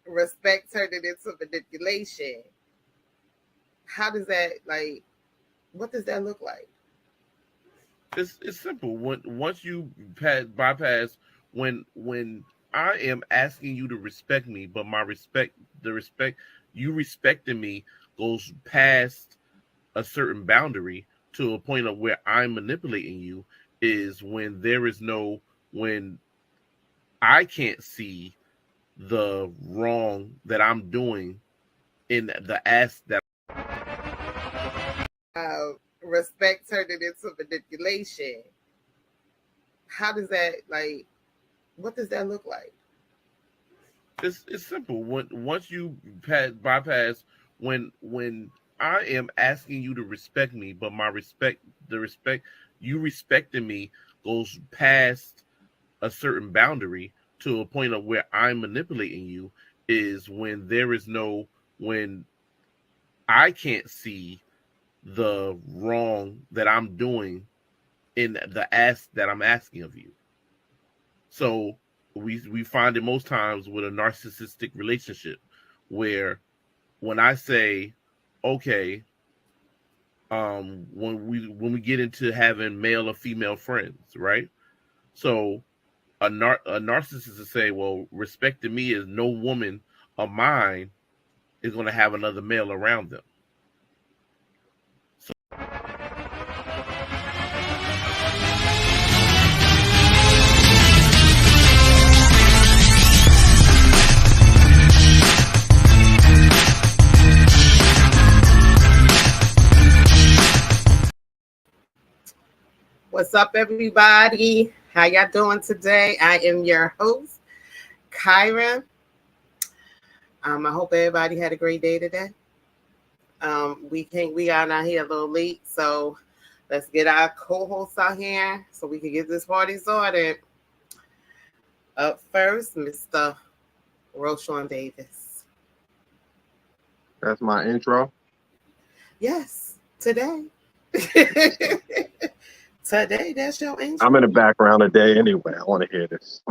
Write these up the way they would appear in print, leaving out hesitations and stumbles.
Respect turned it into manipulation. How does that what does that look like? It's simple. Once you bypass when I am asking you to respect me, but the respect you respecting me goes past a certain boundary to a point of where I'm manipulating you is when I can't see the wrong that I'm doing in the ask that Respect turned it into manipulation. How does that what does that look like? it's simple. Once you bypass when I am asking you to respect me, but the respect you respecting me goes past a certain boundary to a point of where I'm manipulating you is when I can't see the wrong that I'm doing in the ask that I'm asking of you. So we find it most times with a narcissistic relationship where when I say, okay, when we get into having male or female friends, right? So a narcissist is say, well, respecting me is no woman of mine is going to have another male around them. What's up, everybody? How y'all doing today? I am your host, Kyra. I hope everybody had a great day today. We got out here a little late, so let's get our co-hosts out here so we can get this party started. Up first, Mr. Roshan Davis. That's my intro. Yes, today. Today, that's your intro. I'm in the background today anyway. I want to hear this.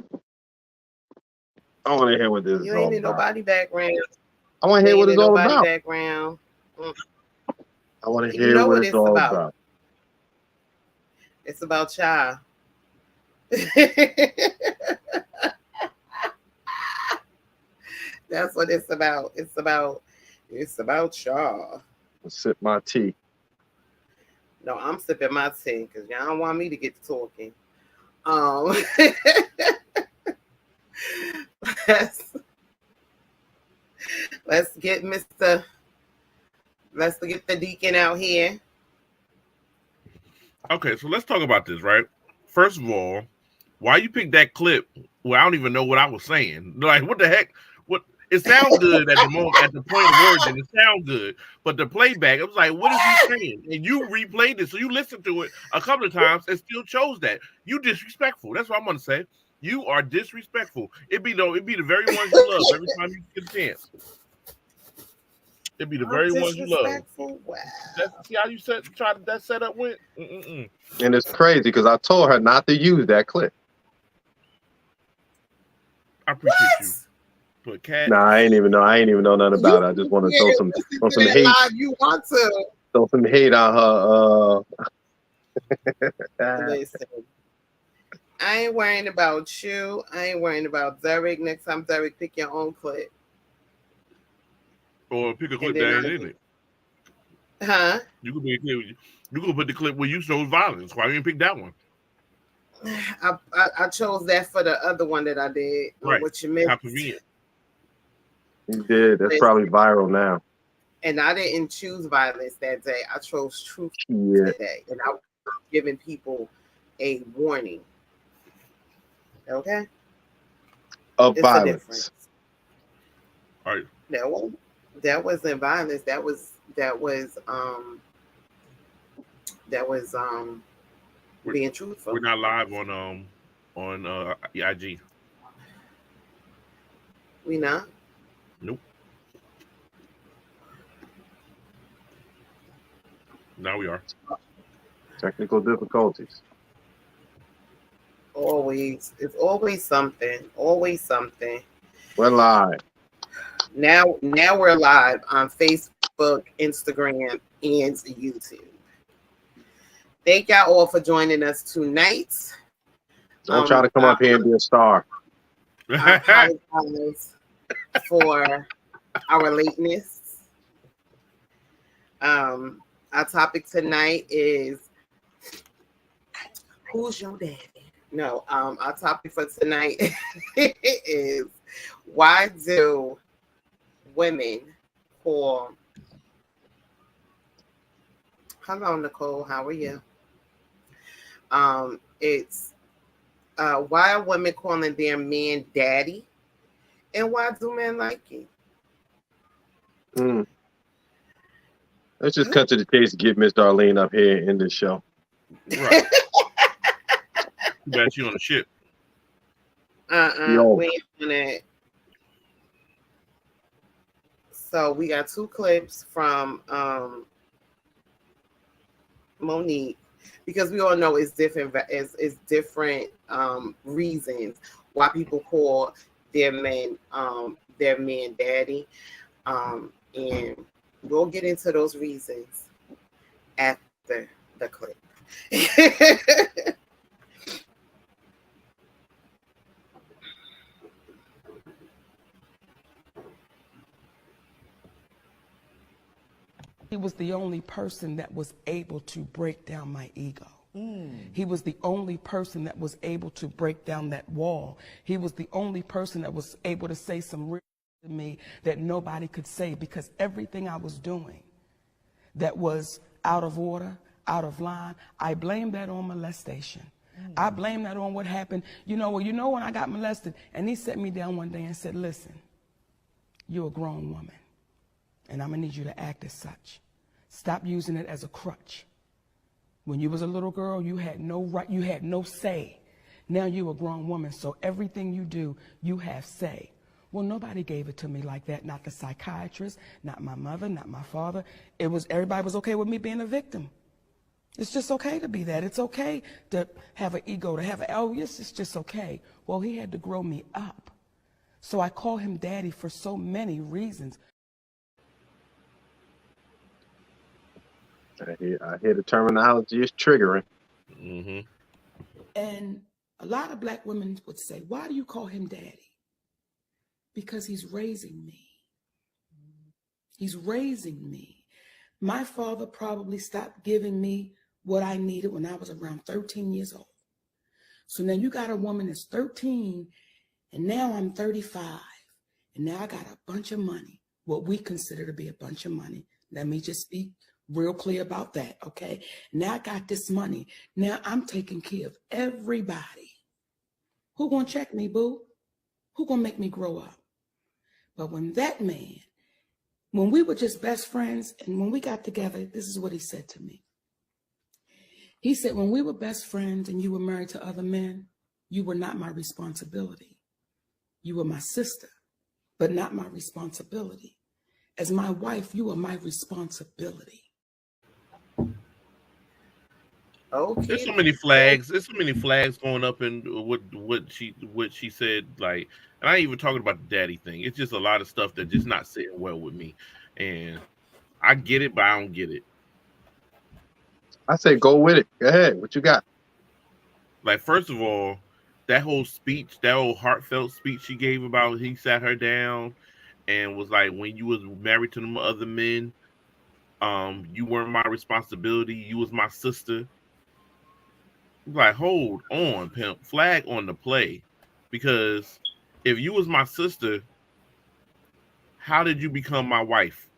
I want to hear what this is You all ain't in about. nobody background. I want to hear what it's all about. Background. I want to hear what it's all about. It's about y'all. That's what it's about. It's about y'all. Sip my tea. No, I'm sipping my tea because y'all don't want me to get to talking. Let's get the deacon out here. Okay, so let's talk about this, right? First of all, why you pick that clip where I don't even know what I was saying? Like, what the heck? What? It sounds good at the moment, at the point of origin. It sounds good, but the playback, it was like, what is he saying? And you replayed it, so you listened to it a couple of times and still chose that. You disrespectful. That's what I'm gonna say. You are disrespectful. It'd be the very ones you love every time you get a chance. It'd be the very ones you love. Wow. See how you tried that setup went? And it's crazy because I told her not to use that clip. I appreciate you. But Cat, nah, I ain't even know nothing about it. I just want to throw some hate. You want to throw some hate on her. Listen, I ain't worrying about you. I ain't worrying about Derek. Next time, Derek, pick your own clip. Or pick a clip that ain't in it. Huh? You could put the clip where you show violence. Why you didn't pick that one? I chose that for the other one that I did. Right. What you missed. How convenient. You did. That's probably viral now. And I didn't choose violence that day. I chose truth today. And I was giving people a warning. Okay? Of violence. All right. That wasn't violence. That was being truthful. We're not live on IG. We not? Nope. Now we are. Technical difficulties. Always. It's always something. Always something. We're live. Now we're live on Facebook, Instagram, and YouTube. Thank y'all all for joining us tonight. Don't try to come up here and be a star. I apologize for our lateness. Our topic tonight is who's your daddy? No, our topic for tonight is why do women call? Hello, Nicole. How are you? It's why are women calling their man daddy, and why do men like it? Let's just cut to the chase and get Miss Darlene up here in this show. Right. Too bad you on the ship. Yo. We ain't on it. So we got two clips from Monique, because we all know it's different. It's different reasons why people call their man daddy, and we'll get into those reasons after the clip. He was the only person that was able to break down my ego. He was the only person that was able to break down that wall. He was the only person that was able to say some real to me that nobody could say, because everything I was doing that was out of order, out of line, I blame that on molestation. I blame that on what happened. When I got molested, and he sat me down one day and said, listen, you're a grown woman, and I'm gonna need you to act as such. Stop using it as a crutch. When you was a little girl, you had no right, you had no say. Now you're a grown woman, so everything you do, you have say. Well, nobody gave it to me like that. Not the psychiatrist, not my mother, not my father. Everybody was okay with me being a victim. It's just okay to be that. It's okay to have an ego, yes, it's just okay. Well, he had to grow me up. So I call him daddy for so many reasons. I hear the terminology is triggering. Mm-hmm. And a lot of black women would say, why do you call him daddy? Because he's raising me. He's raising me. My father probably stopped giving me what I needed when I was around 13 years old. So now you got a woman that's 13, and now I'm 35, and now I got a bunch of money, what we consider to be a bunch of money. Let me just be real clear about that, okay? Now I got this money. Now I'm taking care of everybody. Who gonna check me, boo? Who gonna make me grow up? But when we were just best friends, and when we got together, this is what he said to me. He said, when we were best friends and you were married to other men, you were not my responsibility. You were my sister, but not my responsibility. As my wife, you are my responsibility. Okay. There's so many flags. There's so many flags going up in what she said. Like, and I ain't even talking about the daddy thing. It's just a lot of stuff that just not sitting well with me. And I get it, but I don't get it. I say go with it. Go ahead. What you got? Like, first of all, that whole speech, that old heartfelt speech she gave about he sat her down and was like, when you was married to them other men, you weren't my responsibility. You was my sister. Like, hold on, pimp. Flag on the play. Because if you was my sister, how did you become my wife?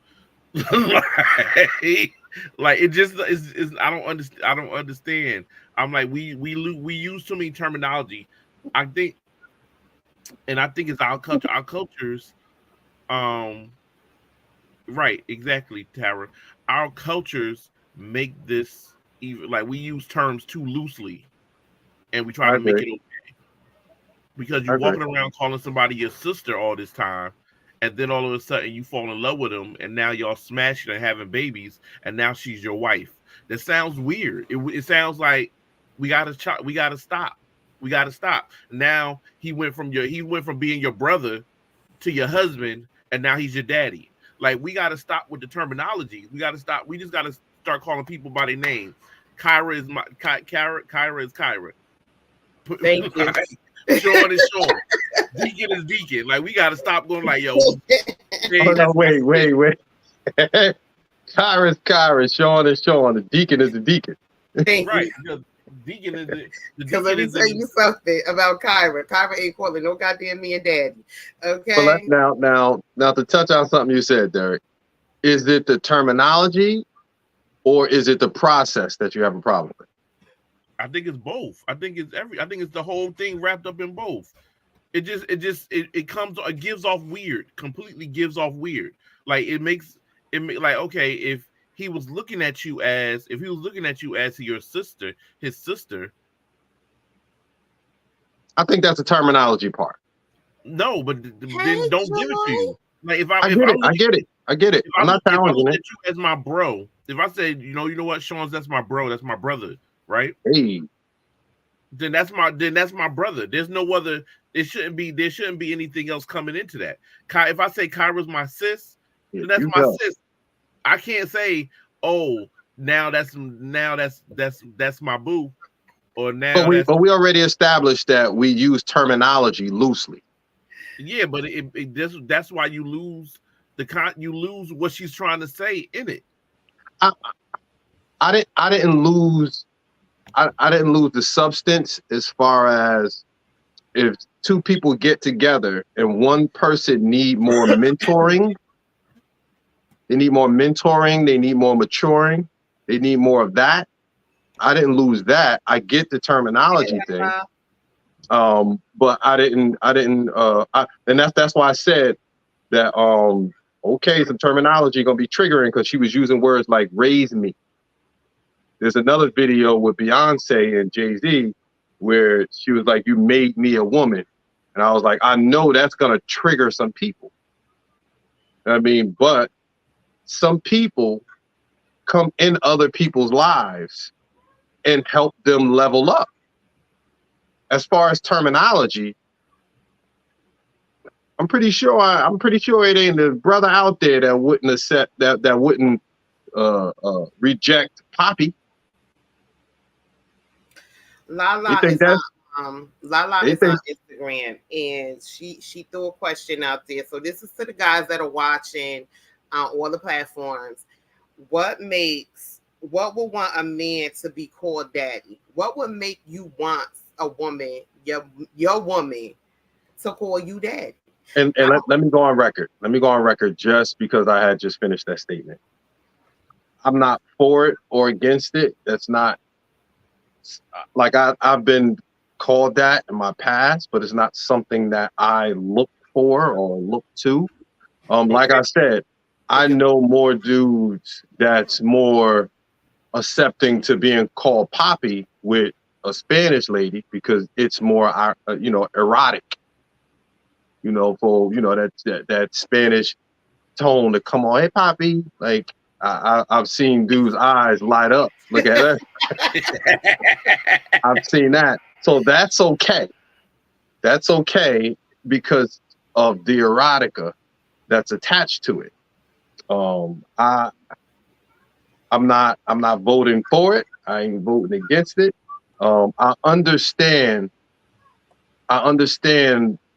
like it just is. I don't understand. I'm like, we use too many terminology. I think it's our culture. Our cultures, right, exactly, Tara. Our cultures make this even, like, we use terms too loosely, and we try to make it okay. Because you're walking around calling somebody your sister all this time, and then all of a sudden you fall in love with them, and now y'all smashing and having babies, and now she's your wife. That sounds weird. It sounds like we gotta stop. We gotta stop. Now he went from being your brother to your husband, and now he's your daddy. Like, we got to stop with the terminology. We got to stop. We just got to start calling people by their name. Kyra is Kyra is Kyra. Thank you. Sean is Sean. Deacon is Deacon. Like, we got to stop going like, yo. Hey, Oh, no, wait. Kyra is Kyra. Sean is Sean. The deacon is the deacon. Thank right. you. Deacon is the Because let me tell you something about Kyra. Kyra ain't calling no goddamn me and daddy. Okay. But now to touch on something you said, Derek, is it the terminology or is it the process that you have a problem with? I think it's both. I think it's the whole thing wrapped up in both. It gives off weird. Completely gives off weird. Like, like, okay, if he was looking at you as your sister, his sister. I think that's the terminology part. No, but then don't give it to you. Like, I get it. I'm not challenging it. You as my bro. If I say, you know what, Sean's, that's my bro, that's my brother, right? Hey. Then that's my brother. There's no other. There shouldn't be anything else coming into that. If I say Kyra's my sis, then that's my sis. I can't say, oh, now that's my boo, or now. But we already established that we use terminology loosely. Yeah, but that's why you lose you lose what she's trying to say in it. I didn't lose the substance as far as if two people get together and one person need more mentoring. They need more mentoring. They need more maturing. They need more of that. I didn't lose that. I get the terminology thing. But I didn't, and that's why I said that, okay, some terminology going to be triggering because she was using words like raise me. There's another video with Beyonce and Jay-Z where she was like, you made me a woman. And I was like, I know that's going to trigger some people. I mean, but some people come in other people's lives and help them level up. As far as terminology, I'm pretty sure it ain't a brother out there that wouldn't accept that wouldn't reject Poppy. Lala is on Instagram, and she threw a question out there. So this is to the guys that are watching on all the platforms. What would want a man to be called daddy? What would make you want a woman, your woman, to call you daddy? And let me go on record. Let me go on record just because I had just finished that statement. I'm not for it or against it. That's not like I've been called that in my past, but it's not something that I look for or look to. Like I said, I know more dudes that's more accepting to being called Poppy with a Spanish lady because it's more, erotic. For that Spanish tone to come on, hey Poppy, like I've seen dudes' eyes light up. Look at her. I've seen that. So that's okay. That's okay because of the erotica that's attached to it. I'm not voting for it. I ain't voting against it. I understand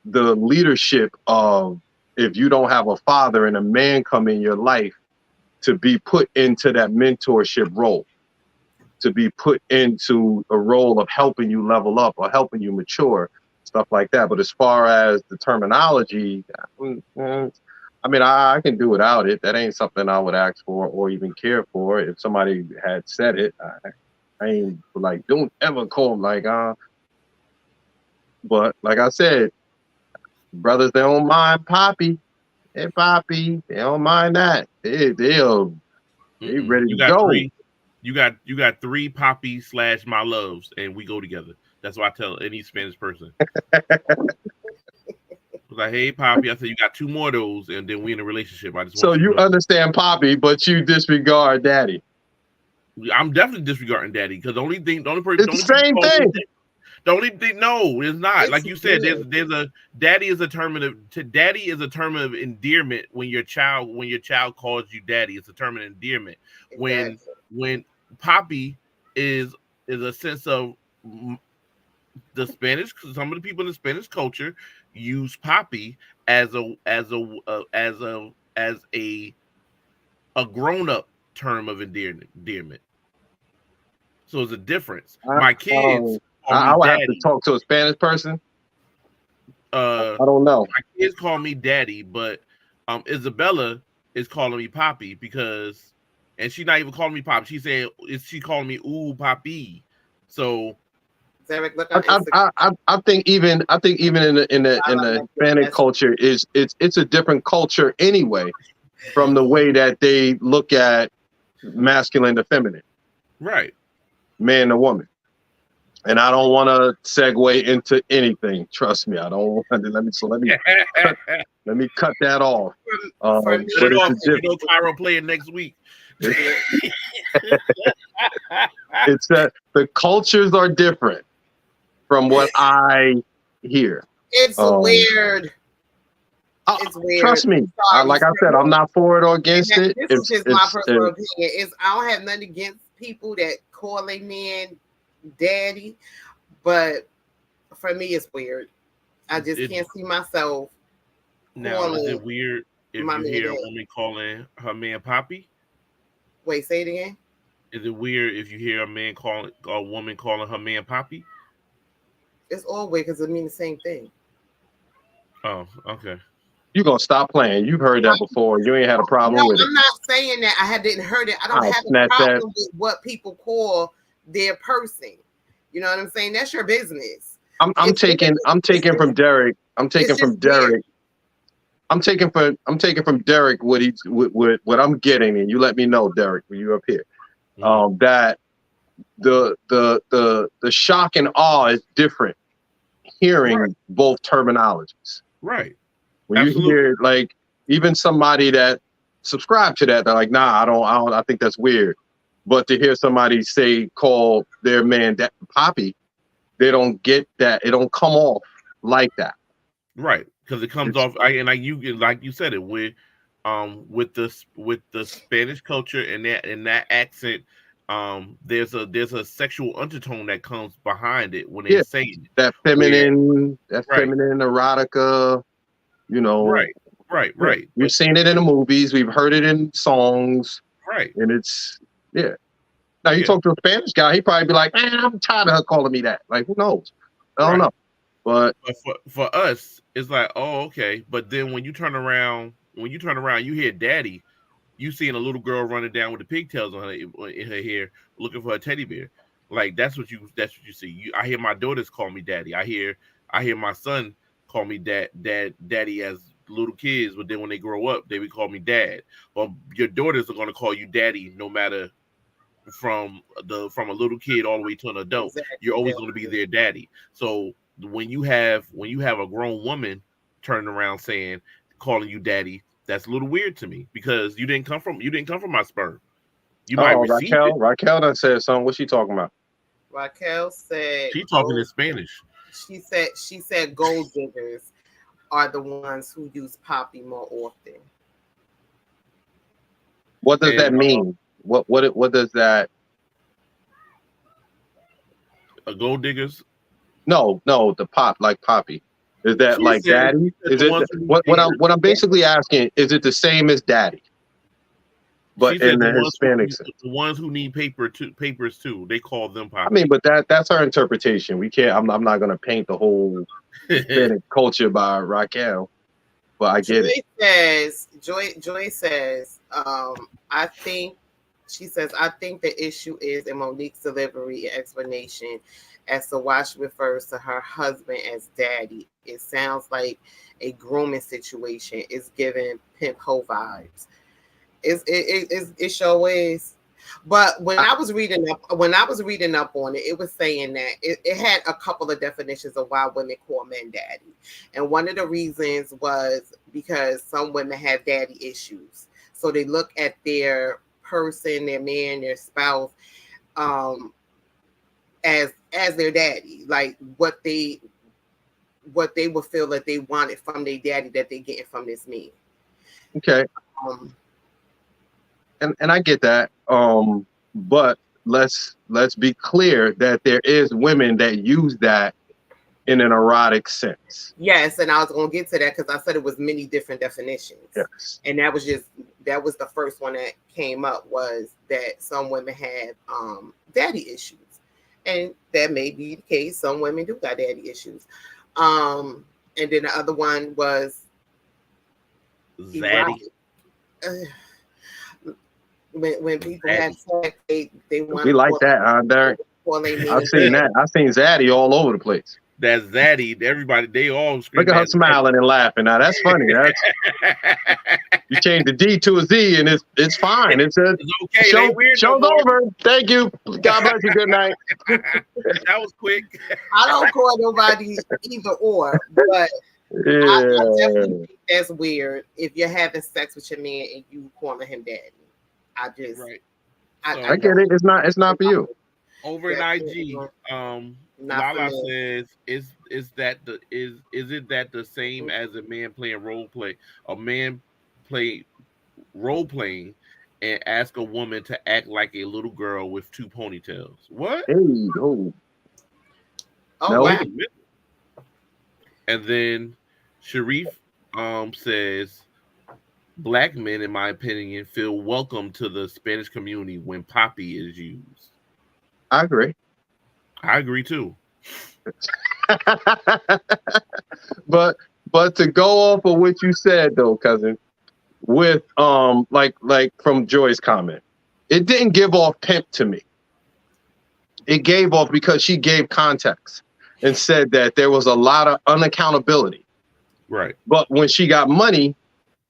the leadership of if you don't have a father and a man come in your life to be put into that mentorship role, to be put into a role of helping you level up or helping you mature, stuff like that. But as far as the terminology, I mean, I can do without it. That ain't something I would ask for or even care for. If somebody had said it, I ain't like, don't ever call them like, but like I said, brothers, they don't mind Poppy. Hey, Poppy, they don't mind that. They ready to go. You got 3 Poppy / my loves, and we go together. That's what I tell any Spanish person. Like, hey, Poppy, I said you got 2 more of those, and then we in a relationship. I just want so you understand Poppy, but you disregard Daddy. I'm definitely disregarding Daddy because the only person. It's the same thing. The only thing, no, it's not. It's Like you said, weird. there's a daddy is a term of endearment when your child calls you daddy. It's a term of endearment. When Exactly. when Poppy is a sense of the Spanish. Some of the people in the Spanish culture use Poppy as a grown up term of endearment. So it's a difference. I, My kids call I me would have to daddy. talk to a Spanish person. Uh, I don't know. my kids call me daddy, but Isabella is calling me Poppy because, and she's not even calling me Pop. She said she calling me ooh Poppy. So Derek, look on Instagram. I think even in the Hispanic culture it's a different culture anyway from the way that they look at masculine to feminine, right. man to woman. And I don't want to segue into anything. Trust me, I don't want to. Let me cut that off. For me, Put it off. It's You know, Cairo playing next week. it's that the cultures are different from what I hear. it's weird. It's weird. Trust me. Sorry. Like I said, I'm not for it or against And it. this is just my personal opinion. I don't have nothing against people that call a man daddy, but for me, it's weird. I just can't see myself. Now, is it weird if my you man hear a daddy. woman calling her man Poppy? Wait, say it again. Is it weird if you hear a woman calling her man Poppy? It's all weird because it means the same thing. Oh, okay. You're gonna stop playing. You've heard that before. You ain't had a problem with it. I'm not saying that didn't heard it. I don't have a problem with what people call their person. You know what I'm saying? That's your business. I'm taking from Derek. I'm taking from Derek what I'm getting, and you let me know, Derek, when you up here. Mm-hmm. That the shock and awe is different hearing both terminologies. Right. When you hear like even somebody that subscribe to that, they're like, nah, I think that's weird. But to hear somebody call their man Poppy, they don't get that. It don't come off like that. Right. Because it comes off like you said it with the Spanish culture and that accent, there's a sexual undertone that comes behind it when they say it. That feminine erotica, you know. Right. We've seen it in the movies, we've heard it in songs. Right. And it's Now you talk to a Spanish guy, he'd probably be like, man, I'm tired of her calling me that. Like, who knows? I don't know. But for us, it's like, oh, okay. But then when you turn around, you hear daddy, you seeing a little girl running down with the pigtails in her hair, looking for a teddy bear. Like that's what you see. I hear my daughters call me daddy. I hear my son call me daddy as little kids, but then when they grow up, they would call me dad. Well, your daughters are gonna call you daddy no matter from a little kid all the way to an adult. Exactly. You're always gonna be their daddy. So when you have a grown woman turning around calling you daddy, that's a little weird to me because you didn't come from my sperm. You might receive it. Raquel done said something. What's she talking about? Raquel said she's talking in Spanish. She said gold diggers are the ones who use Poppy more often. What does that mean? What does that? A gold diggers? No, the like Poppy. Is that like daddy? Is it what I'm basically asking? Is it the same as daddy? But in the Hispanic sense, the ones who need papers too, they call them Poppy. I mean, but that's our interpretation. We can't. I'm not going to paint the whole Hispanic culture by Raquel, but I get it. Joy says, I think the issue is in Monique's delivery and explanation as to why she refers to her husband as daddy. It sounds like a grooming situation. It's giving pimp hoe vibes. It sure is. But when I was reading up on it, it was saying that it had a couple of definitions of why women call men daddy. And one of the reasons was because some women have daddy issues. So they look at their person, their man, their spouse, as as their daddy, like what they would feel that they wanted from their daddy that they getting from this man. Okay. And I get that. But let's be clear that there is women that use that in an erotic sense. Yes, and I was gonna get to that because I said it was many different definitions. Yes. And that was the first one that came up, was that some women had daddy issues. And that may be the case. Some women do got daddy issues. And then the other one was Zaddy. When people have sex, they want. We like that, huh, Derek? I've seen that. I've seen Zaddy all over the place. That's Zaddy. Everybody, they all scream. Look at her smiling and laughing. Now that's funny. That's you change the D to a Z and it's fine. It's okay. Show's over. Thank you. God bless you. Good night. That was quick. I don't call nobody either or, but yeah. I definitely think that's weird if you're having sex with your man and you calling him daddy. I just right. I get it. It's not for you. Over in IG, Lala says, is it that the same as a man playing role play? A man play role playing and ask a woman to act like a little girl with 2 ponytails. What? Hey, oh. Oh, wow. And then Sharif says, Black men, in my opinion, feel welcome to the Spanish community when papi is used. I agree. I agree too. but to go off of what you said though, cousin, with like from Joy's comment, it didn't give off pimp to me. It gave off because she gave context and said that there was a lot of unaccountability. Right. But when she got money,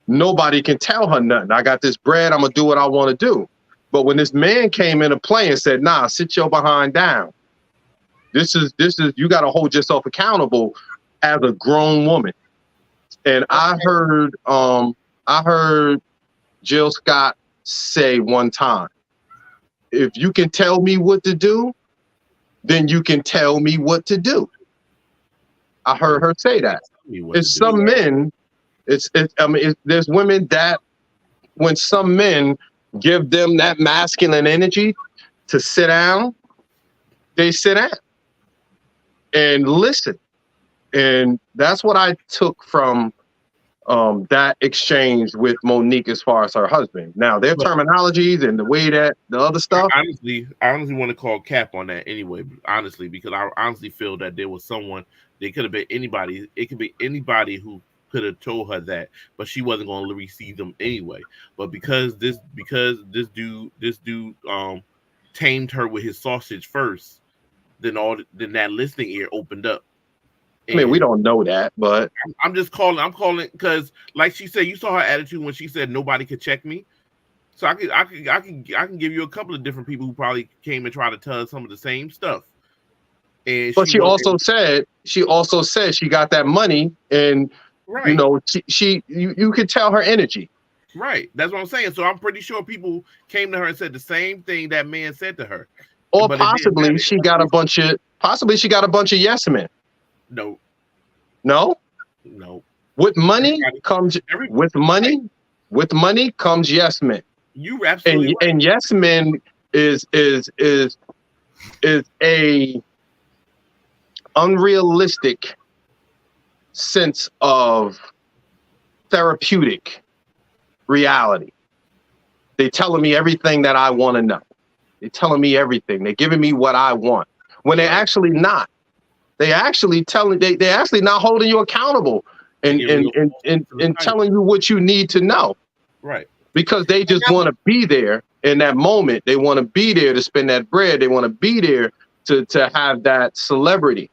nobody can tell her nothing. I got this bread, I'm gonna do what I want to do. But when this man came into play and said, nah, sit your behind down. This is you got to hold yourself accountable as a grown woman. And I heard Jill Scott say one time, if you can tell me what to do, then you can tell me what to do. I heard her say that. It's some men, there's women that when some men give them that masculine energy to sit down, they sit down and listen. And that's what I took from that exchange with Monique as far as her husband. Now, their terminologies and the way that the other stuff. I honestly want to call cap on that anyway, honestly, because I honestly feel that there was someone, they could have been anybody. It could be anybody who could have told her that, but she wasn't going to receive them anyway. But because this dude tamed her with his sausage first, then that listening ear opened up. And I mean, we don't know that, but I'm calling because, like she said, you saw her attitude when she said nobody could check me. So I can give you a couple of different people who probably came and tried to tell her some of the same stuff. And but she also said she got that money, and right. You know, you could tell her energy. Right. That's what I'm saying. So I'm pretty sure people came to her and said the same thing that man said to her. Or possibly she got a bunch of yes men. No. With money comes yes men. You absolutely and right. Yes men is a unrealistic sense of therapeutic reality. They're telling me everything that I want to know. They're telling me everything. They're giving me what I want when they're actually not. They actually they're actually not holding you accountable and telling you what you need to know. Right. Because they just want to be there in that moment. They want to be there to spend that bread. They want to be there to have that celebrity.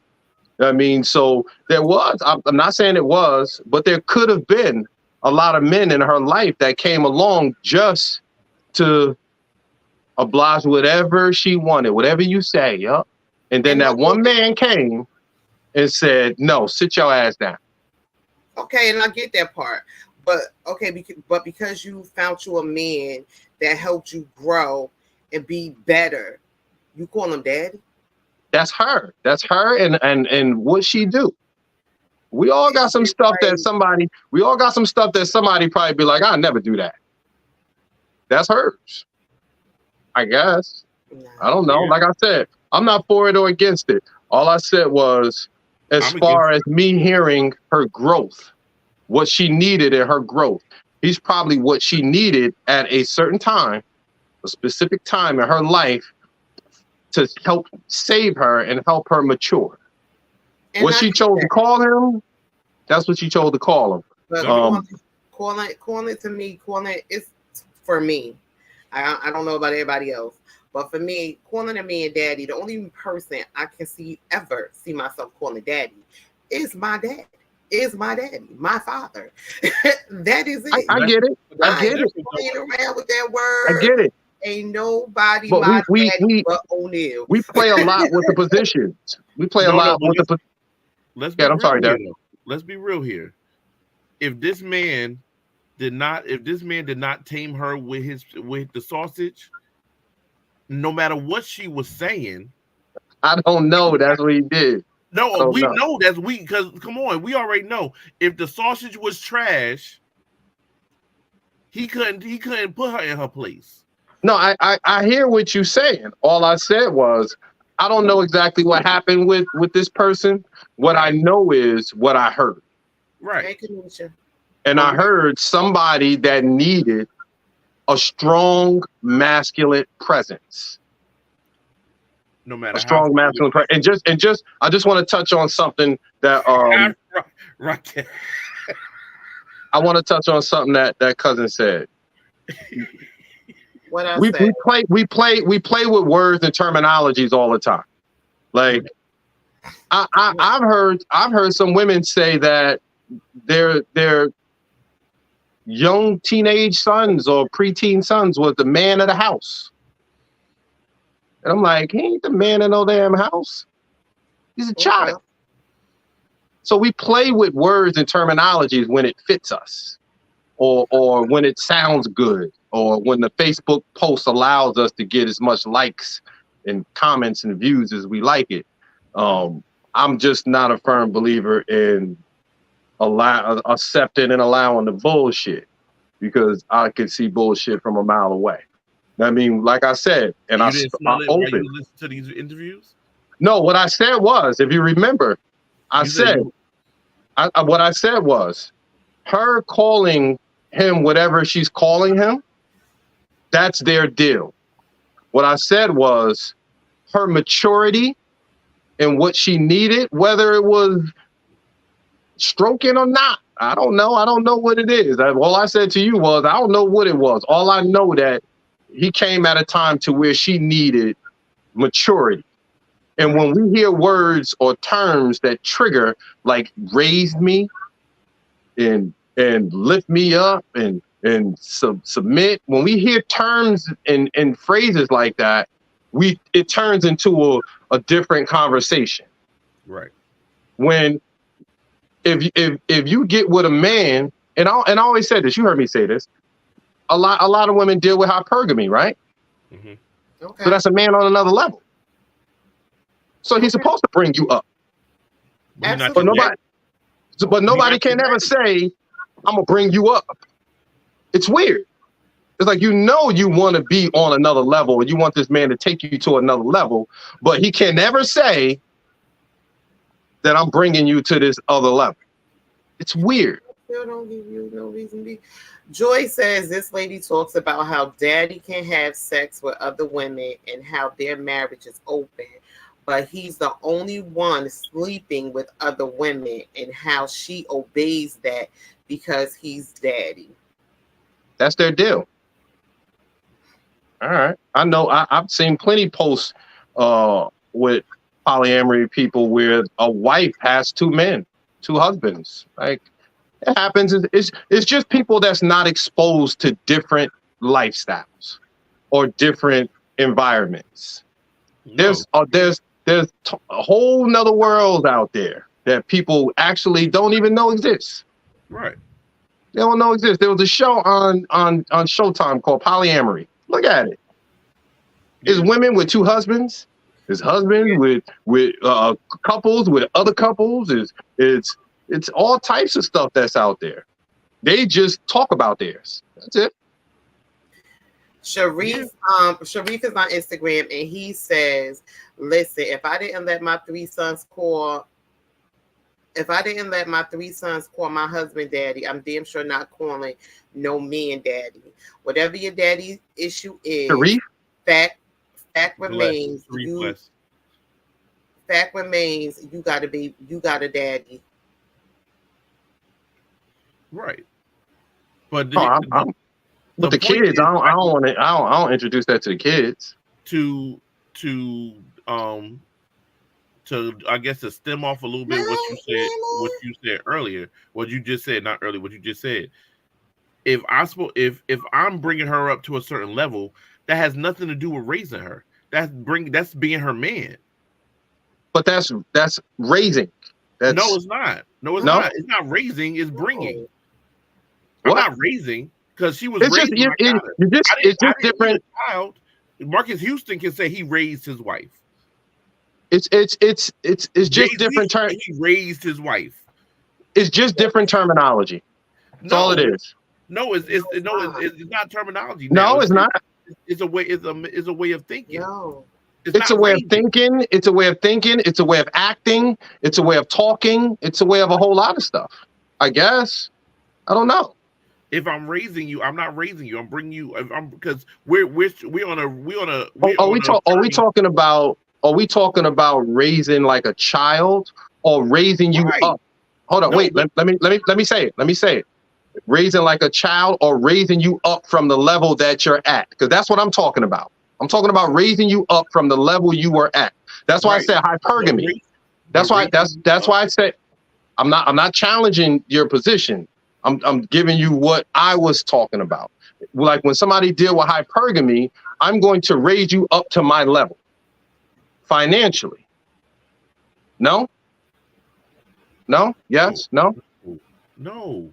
I mean, so there was, I'm not saying it was, but there could have been a lot of men in her life that came along just to oblige whatever she wanted, whatever you say, yup. And then that one man came and said, no, sit your ass down. Okay, and I get that part. But okay, because you found you a man that helped you grow and be better, you call him daddy? That's her. That's her and what she do. We all got some stuff that somebody, probably be like, I'll never do that. That's hers. I guess. I don't know. Yeah. Like I said, I'm not for it or against it. All I said was, as far as me hearing her growth, what she needed in her growth, he's probably what she needed at a certain time, a specific time in her life to help save her and help her mature. And What she chose to call him, that's what she chose to call him. But calling it is for me. I don't know about everybody else, but for me, calling a man daddy, the only person I can ever see myself calling daddy is my dad. Is my daddy, my father. That is it. I get it. I get it. Playing around with that word. I get it. Ain't nobody but my daddy but O'Neal. We play a lot with the positions. We play a lot with the. I'm sorry, Dad. Let's be real here. If this man did not tame her with the sausage, no matter what she was saying, I don't know. That's what he did. No, we know that's because come on, we already know if the sausage was trash, he couldn't put her in her place. No, I hear what you're saying. All I said was I don't know exactly what happened with this person. What I know is what I heard. Right. And I heard somebody that needed a strong masculine presence. No matter a strong masculine presence. And just I just want to touch on something that right. I want to touch on something that cousin said. What else? We play with words and terminologies all the time. Like I've heard some women say that their young teenage sons or preteen sons was the man of the house. And I'm like, he ain't the man in no damn house. He's a child. So we play with words and terminologies when it fits us, or when it sounds good, or when the Facebook post allows us to get as much likes and comments and views as we like it. I'm just not a firm believer in accepting and allowing the bullshit, because I can see bullshit from a mile away. I mean, like I said, and I open. You listen to these interviews? No, what I said was, if you remember, what I said was, her calling him whatever she's calling him, that's their deal. What I said was her maturity and what she needed, whether it was stroking or not. I don't know. I don't know what it is. All I said to you was, I don't know what it was. All I know that he came at a time to where she needed maturity. And when we hear words or terms that trigger, like raised me and lift me up and submit, when we hear terms and phrases like that, it turns into a different conversation. Right. When if you get with a man, and I always said this, you heard me say this, a lot of women deal with hypergamy, right? Mm-hmm. Okay. So that's a man on another level. So he's supposed to bring you up. But nobody can ever say, I'm gonna bring you up. It's weird. It's like, you want to be on another level, and you want this man to take you to another level, but he can never say that I'm bringing you to this other level. It's weird. Still don't give you no reason to be. Joy says this lady talks about how daddy can have sex with other women and how their marriage is open, but he's the only one sleeping with other women, and how she obeys that because he's daddy. That's their deal. All right. I know I've seen plenty posts with polyamory people where a wife has two husbands. Like, it happens. It's just people that's not exposed to different lifestyles or different environments. No. There's a whole nother world out there that people actually don't even know exists. Right. They don't know exists. There was a show on Showtime called Polyamory. Look at it. It's women with two husbands, It's husbands with couples with other couples. It's all types of stuff that's out there. They just talk about theirs. That's it. Sharif is on Instagram and he says, listen, if I didn't let my three sons call my husband daddy, I'm damn sure not calling no man daddy. Whatever your daddy's issue is, Sharif? fact remains you got a daddy. Right. But with the kids, I don't introduce that to the kids. To I guess to stem off a little bit what you said earlier, what you just said, not earlier, what you just said. If I'm bringing her up to a certain level, that has nothing to do with raising her. That's being her man. But that's raising. No, it's not. No, it's not. It's not raising. It's bringing. I'm not raising because she was raised. It's just different. Child. Marcus Houston can say he raised his wife. It's just different terms. He raised his wife. It's just different terminology. That's all it is. No, it's not terminology. No, it's not. It's a way. It's a way of thinking. No. It's a way of thinking. It's a way of thinking. It's a way of acting. It's a way of talking. It's a way of a whole lot of stuff. I guess. I don't know. If I'm raising you, I'm not raising you. I'm bringing you. Because we're on a. Are we talking about raising like a child or raising you up? Hold on, wait. Let me say it. Let me say it. Raising like a child or raising you up from the level that you're at, because that's what I'm talking about. I'm talking about raising you up from the level you were at. That's why I said hypergamy. That's why I said I'm not challenging your position. I'm giving you what I was talking about. Like when somebody deal with hypergamy, I'm going to raise you up to my level financially. No? Yes? No? No.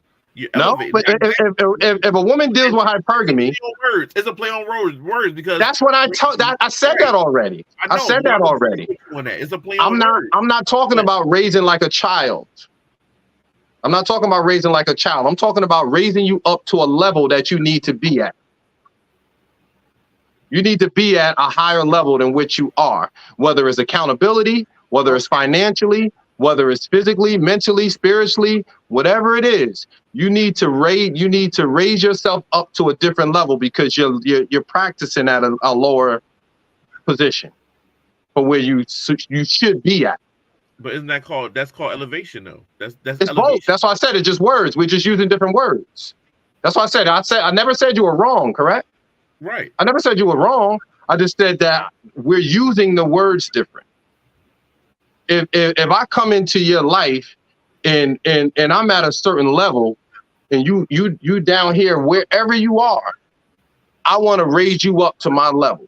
No, but if a woman deals with hypergamy, it's a play on words because that's what I told. I said that already. I said that already. It's a play on words. I'm not talking about raising like a child. I'm not talking about raising like a child. I'm talking about raising you up to a level that you need to be at. You need to be at a higher level than which you are, whether it's accountability, whether it's financially, whether it's physically, mentally, spiritually, whatever it is. You need to raise yourself up to a different level because you're practicing at a lower position for where you should be at. But isn't that's called elevation though? That's it's elevation. Both. That's why I said it's just words. We're just using different words. That's why I said I never said you were wrong, correct? Right. I never said you were wrong. I just said that we're using the words different. If I come into your life and I'm at a certain level and you down here wherever you are, I want to raise you up to my level.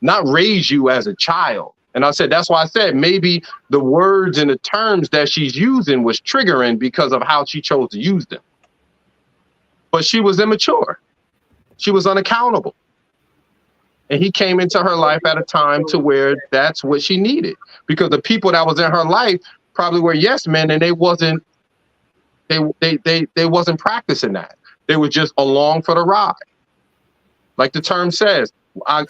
Not raise you as a child. And I said, that's why I said maybe the words and the terms that she's using was triggering because of how she chose to use them. But she was immature. She was unaccountable. And he came into her life at a time to where that's what she needed. Because the people that was in her life probably were yes men, and they wasn't practicing that. They were just along for the ride. Like the term says, I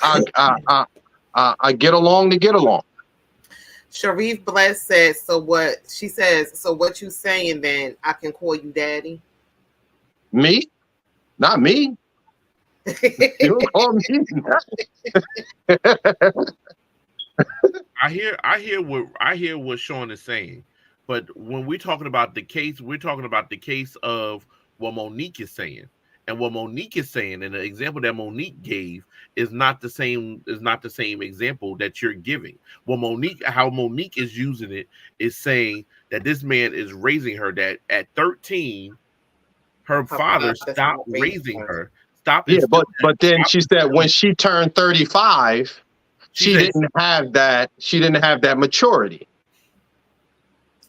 get along to get along. Sharif Bless says, so what you saying then, I can call you daddy? Me? Not me. You don't call me. I hear what Sean is saying, but when we're talking about the case, we're talking about the case of what Monique is saying. And what Monique is saying, and the example that Monique gave is not the same example that you're giving. How Monique is using it is saying that this man is raising her, that at 13, her father stopped raising her. Yeah, but then she said when she turned 35, she didn't have that maturity.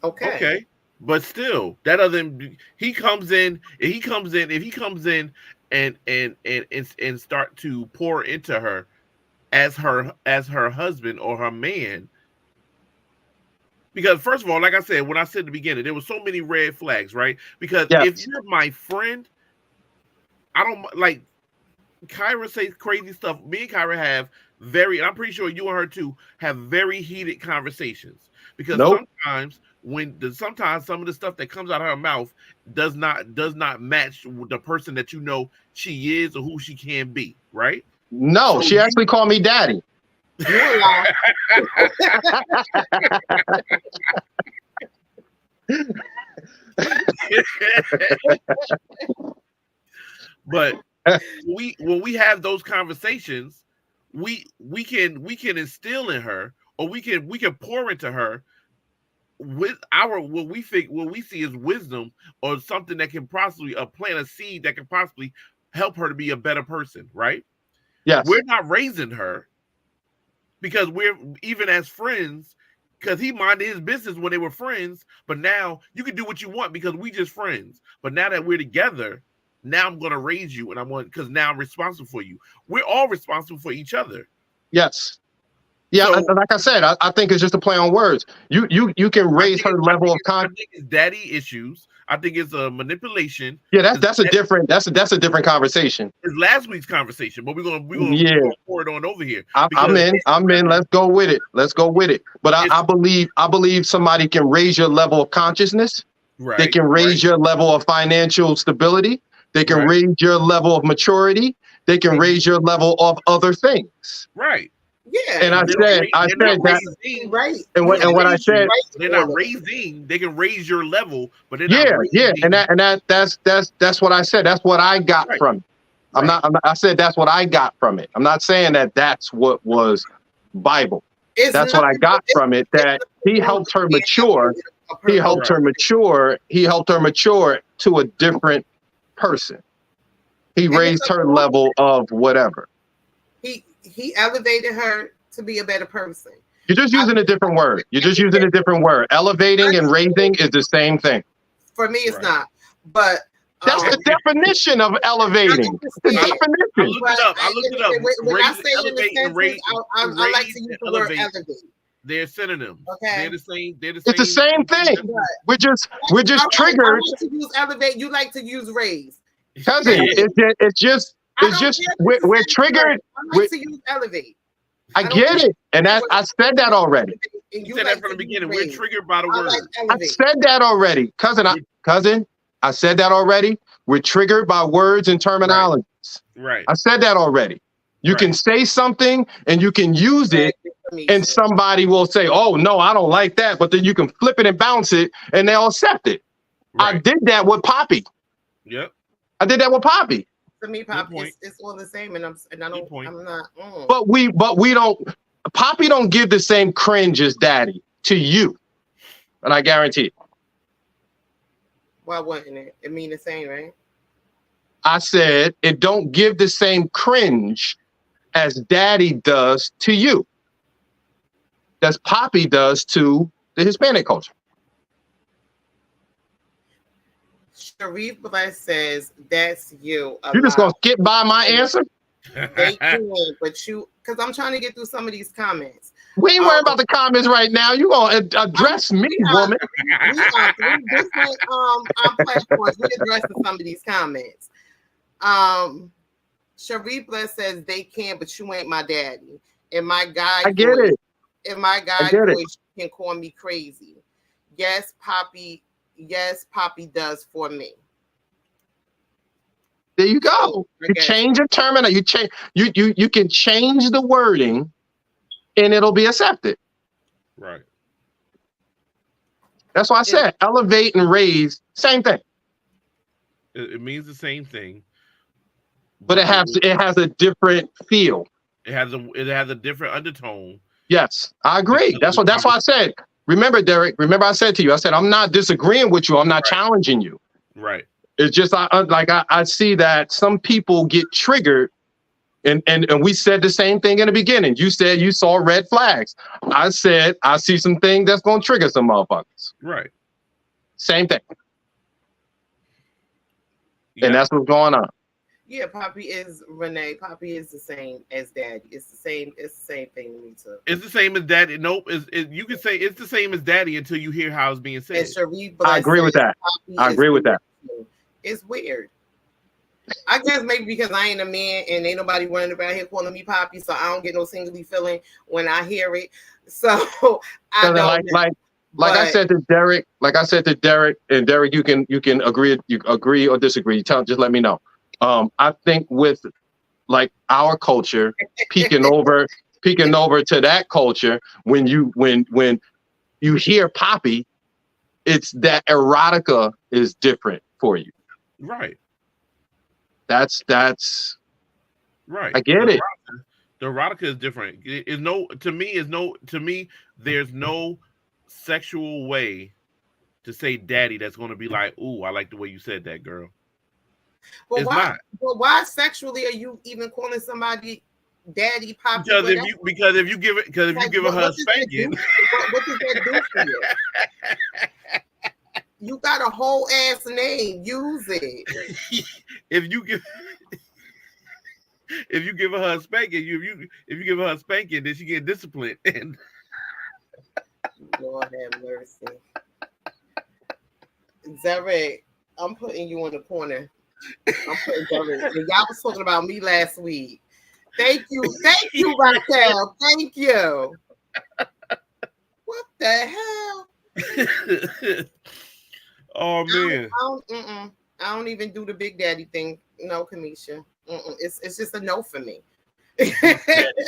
Okay. But still, that doesn't. If he comes in and start to pour into her as her husband or her man. Because first of all, like I said, when I said at the beginning, there were so many red flags, right? Because Yes. if you're my friend, I don't like Kyra says crazy stuff. Me and Kyra have and I'm pretty sure you and her too have very heated conversations. Because sometimes sometimes some of the stuff that comes out of her mouth does not match the person that you know she is or who she can be, right? No, she actually called me daddy. You're lying. But when we have those conversations, we can instill in her, or we can pour into her with what we see as wisdom, or something that can possibly plant a seed that can possibly help her to be a better person, right? Yes. We're not raising her because we're even as friends, because he minded his business when they were friends, but now you can do what you want because we just friends. But now that we're together, now I'm going to raise you, and because now I'm responsible for you. We're all responsible for each other. Yes. Yeah, So, like I said, I think it's just a play on words. You can raise her level of I think it's daddy issues. I think it's a manipulation. Yeah, that's a different conversation. It's last week's conversation, but we're gonna pour it on over here. I'm in. Let's go with it. But I believe somebody can raise your level of consciousness. Right. They can raise your level of financial stability. They can raise your level of maturity. They can raise your level of other things. Right. Yeah. And I said that. Right. And what I said, they're not raising. They can raise your level, but they're not raising. Yeah. And that's what I said. That's what I got from it. I said that's what I got from it. I'm not saying that that's what was Bible. That's what I got from it. That he helped her mature. He helped her mature. He helped her mature to a different person. He raised her level of whatever. He elevated her to be a better person. You're just using a different word. Elevating and raising is the same thing. For me, it's not. But that's the definition of elevating. The definition. I looked it up. When I say it in the sentence, I like to use the word elevate. They're synonyms. Okay. They're the same. It's the same thing. We're just triggered. I like to use elevate. You like to use raise. Cousin, it's just we're triggered. I like to use elevate. I get it, and I said that already. You said that from the beginning. We're triggered by the word. I said that already, cousin. I said that already. We're triggered by words and terminologies. Right. I said that already. You can say something and you can use it, and somebody will say, "Oh no, I don't like that," but then you can flip it and bounce it, and they'll accept it. Right. I did that with Poppy. Yep. I did that with Poppy. To me, Poppy, it's all the same, and I'm not. But we don't. Poppy don't give the same cringe as Daddy to you, and I guarantee it. Why wouldn't it? It mean the same, right? I said it don't give the same cringe as Daddy does to you. As Poppy does to the Hispanic culture. Sharif Bless says that's you. You're just gonna skip by my answer? They can, but because I'm trying to get through some of these comments. We ain't worried about the comments right now. You gonna address me, woman? We are 3 different platforms. We addressing some of these comments. Sharif Bless says they can, but you ain't my daddy. And my guy, I get it. And my guy voice can call me crazy. Yes, Poppy. Yes, Poppy does for me. There you go. You change a terminal. You change. You can change the wording, and it'll be accepted. Right. That's why I said elevate and raise, same thing. It means the same thing, but it has a different feel. It has a different undertone. Yes, I agree. That's why I said. Remember, Derek. Remember, I said to you. I said I'm not disagreeing with you. I'm not challenging you. Right. It's just I see that some people get triggered, and we said the same thing in the beginning. You said you saw red flags. I said I see some things that's gonna trigger some motherfuckers. Right. Same thing. Yeah. And that's what's going on. Yeah, Poppy is Renee. Poppy is the same as Daddy. It's the same. It's the same thing to me too. It's the same as daddy. Nope. You can say it's the same as daddy until you hear how it's being And said. Cherie I Bless agree with says that. Poppy I is agree with weird that. too. It's weird. I guess maybe because I ain't a man and ain't nobody running around here calling me Poppy, so I don't get no tingly feeling when I hear it. So I So then, don't. like I But said to Derek, and Derek, you can agree or disagree. Just let me know. I think with like our culture peeking over to that culture, when you hear Poppy, it's that erotica is different for you. Right. That's Right. I get it. The erotica is different. Is no to me. There's no sexual way to say daddy that's going to be like, ooh, I like the way you said that, girl. It's why? not. But why sexually are you even calling somebody Daddy, Poppy? Because if you give her a spanking, what does that do for you? You got a whole ass name. Use it. if you give her a spanking, if you give her a spanking, then she get disciplined. And Lord have mercy. Zarek, I'm putting you in the corner. I'm putting Zarek. Y'all was talking about me last week. Thank you, Raquel. Thank you. What the hell? Oh man. I don't even do the Big Daddy thing. No, Kamisha. It's just a no for me.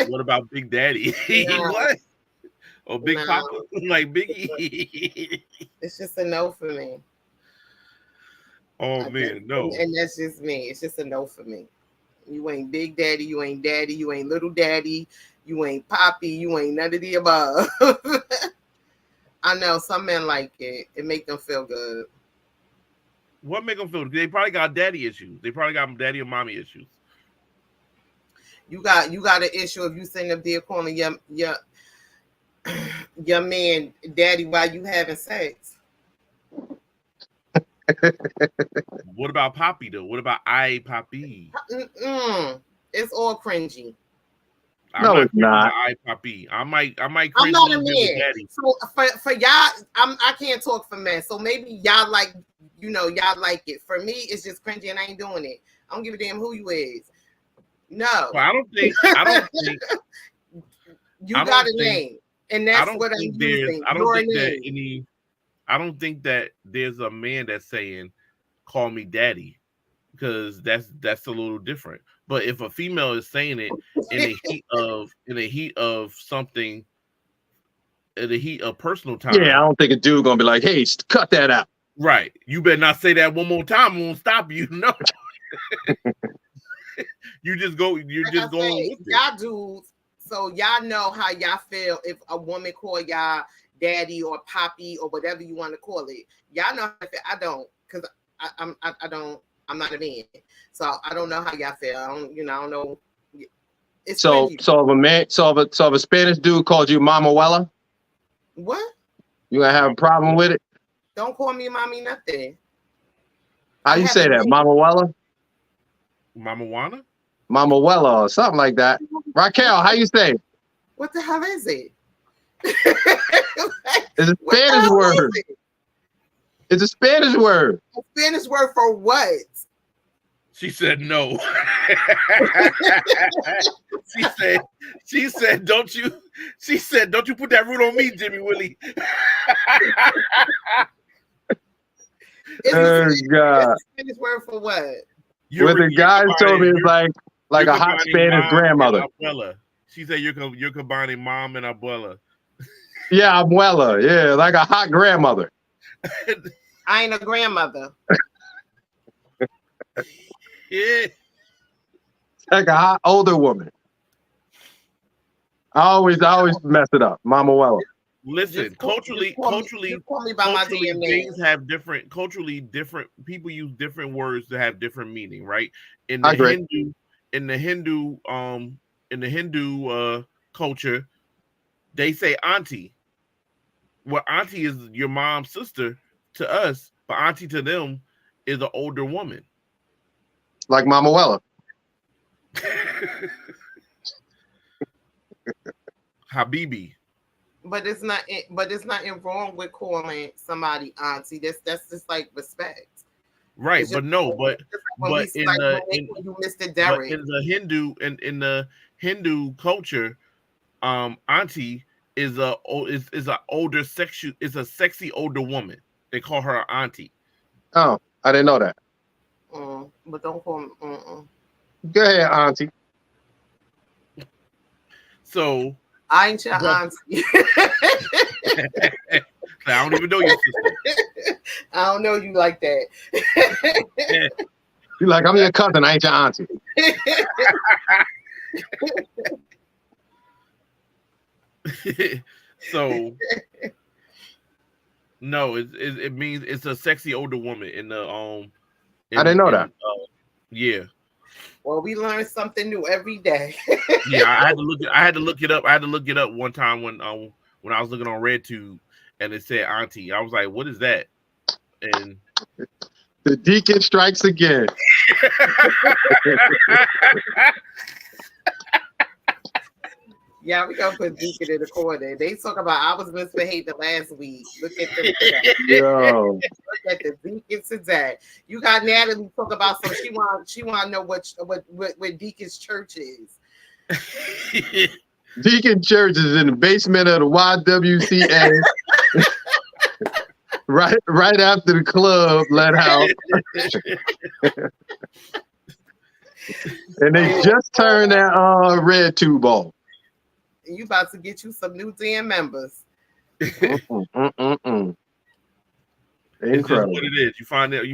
What about Big Daddy? No. What? Or Big No. Papa? Like Biggie? It's just a no for me. Oh man, no. And that's just me. It's just a no for me. You ain't Big Daddy, you ain't Daddy, you ain't Little Daddy, you ain't Poppy, you ain't none of the above. I know some men like it. It make them feel good. What make them feel? They probably got daddy issues. They probably got daddy or mommy issues. You got an issue if you sitting up there calling your man daddy while you having sex. What about Poppy though? What about I Poppy? It's all cringy. No, it's not. I Poppy. I might. I'm not a man. So for y'all, I can't talk for men. So maybe y'all like, y'all like it. For me, it's just cringy, and I ain't doing it. I don't give a damn who you is. No, well, I don't think you got a name, and that's what I'm using. I don't think that there's a man that's saying, "Call me daddy," because that's a little different. But if a female is saying it in the heat of something, in the heat of personal time, yeah, I don't think a dude gonna be like, "Hey, cut that out." Right? You better not say that one more time. I won't stop you. No. You just go. You're just going with it. Y'all dudes, so y'all know how y'all feel if a woman call y'all daddy or poppy or whatever you want to call it. Y'all know how I feel. I don't, because I don't. I'm not a man, so I don't know how y'all feel. I don't know. It's so cringy. if a Spanish dude called you Mama Wella, what? You gonna have a problem with it? Don't call me mommy nothing. How you say that, Mama Wella? Mama Wana? Mama Wella or something like that. Raquel, how you say it? What the hell is it? It's a Spanish word. It's a Spanish word. A Spanish word for what? She said no. she said, don't you put that root on me, Jimmy Willie. Oh God. It's a Spanish word for what? What the guy told me is like a hot Spanish grandmother. She said you're combining mom and abuela. Yeah, abuela. Yeah, like a hot grandmother. I ain't a grandmother. Yeah. Like a hot older woman. I always mess it up. Mama Wella. Listen, culturally, things have different. Culturally, different people use different words to have different meaning, right? In the Hindu culture, they say auntie. Well, auntie is your mom's sister to us, but auntie to them is an older woman. like Mama Wella. Habibi. But it's not. But it's nothing wrong with calling somebody auntie. That's just like respect. Right, It's but just no, when but we in like the when they in call you Mr. but Derek. in the Hindu culture, auntie is a older sexual is a sexy older woman. They call her auntie. Oh, I didn't know that. But don't call me. Go ahead, Auntie. So I ain't your auntie. I don't even know your sister. I don't know you like that. You like, I'm your cousin, I ain't your auntie. So no, it means it's a sexy older woman in the I didn't know that. Yeah. Well, we learn something new every day. Yeah, I had to look it up. I had to look it up one time when I was looking on RedTube and it said auntie. I was like, what is that? And the deacon strikes again. Yeah, we gonna put Deacon in the corner. They talk about I was misbehaving last week. Look at them. Yo. Look at the Deacon today. You got Natalie talk about some. She want to know what Deacon's church is. Deacon Church is in the basement of the YWCA. right after the club let out. And they just turned that red tube off. You about to get you some new damn members. Incredible. It's just what it is. You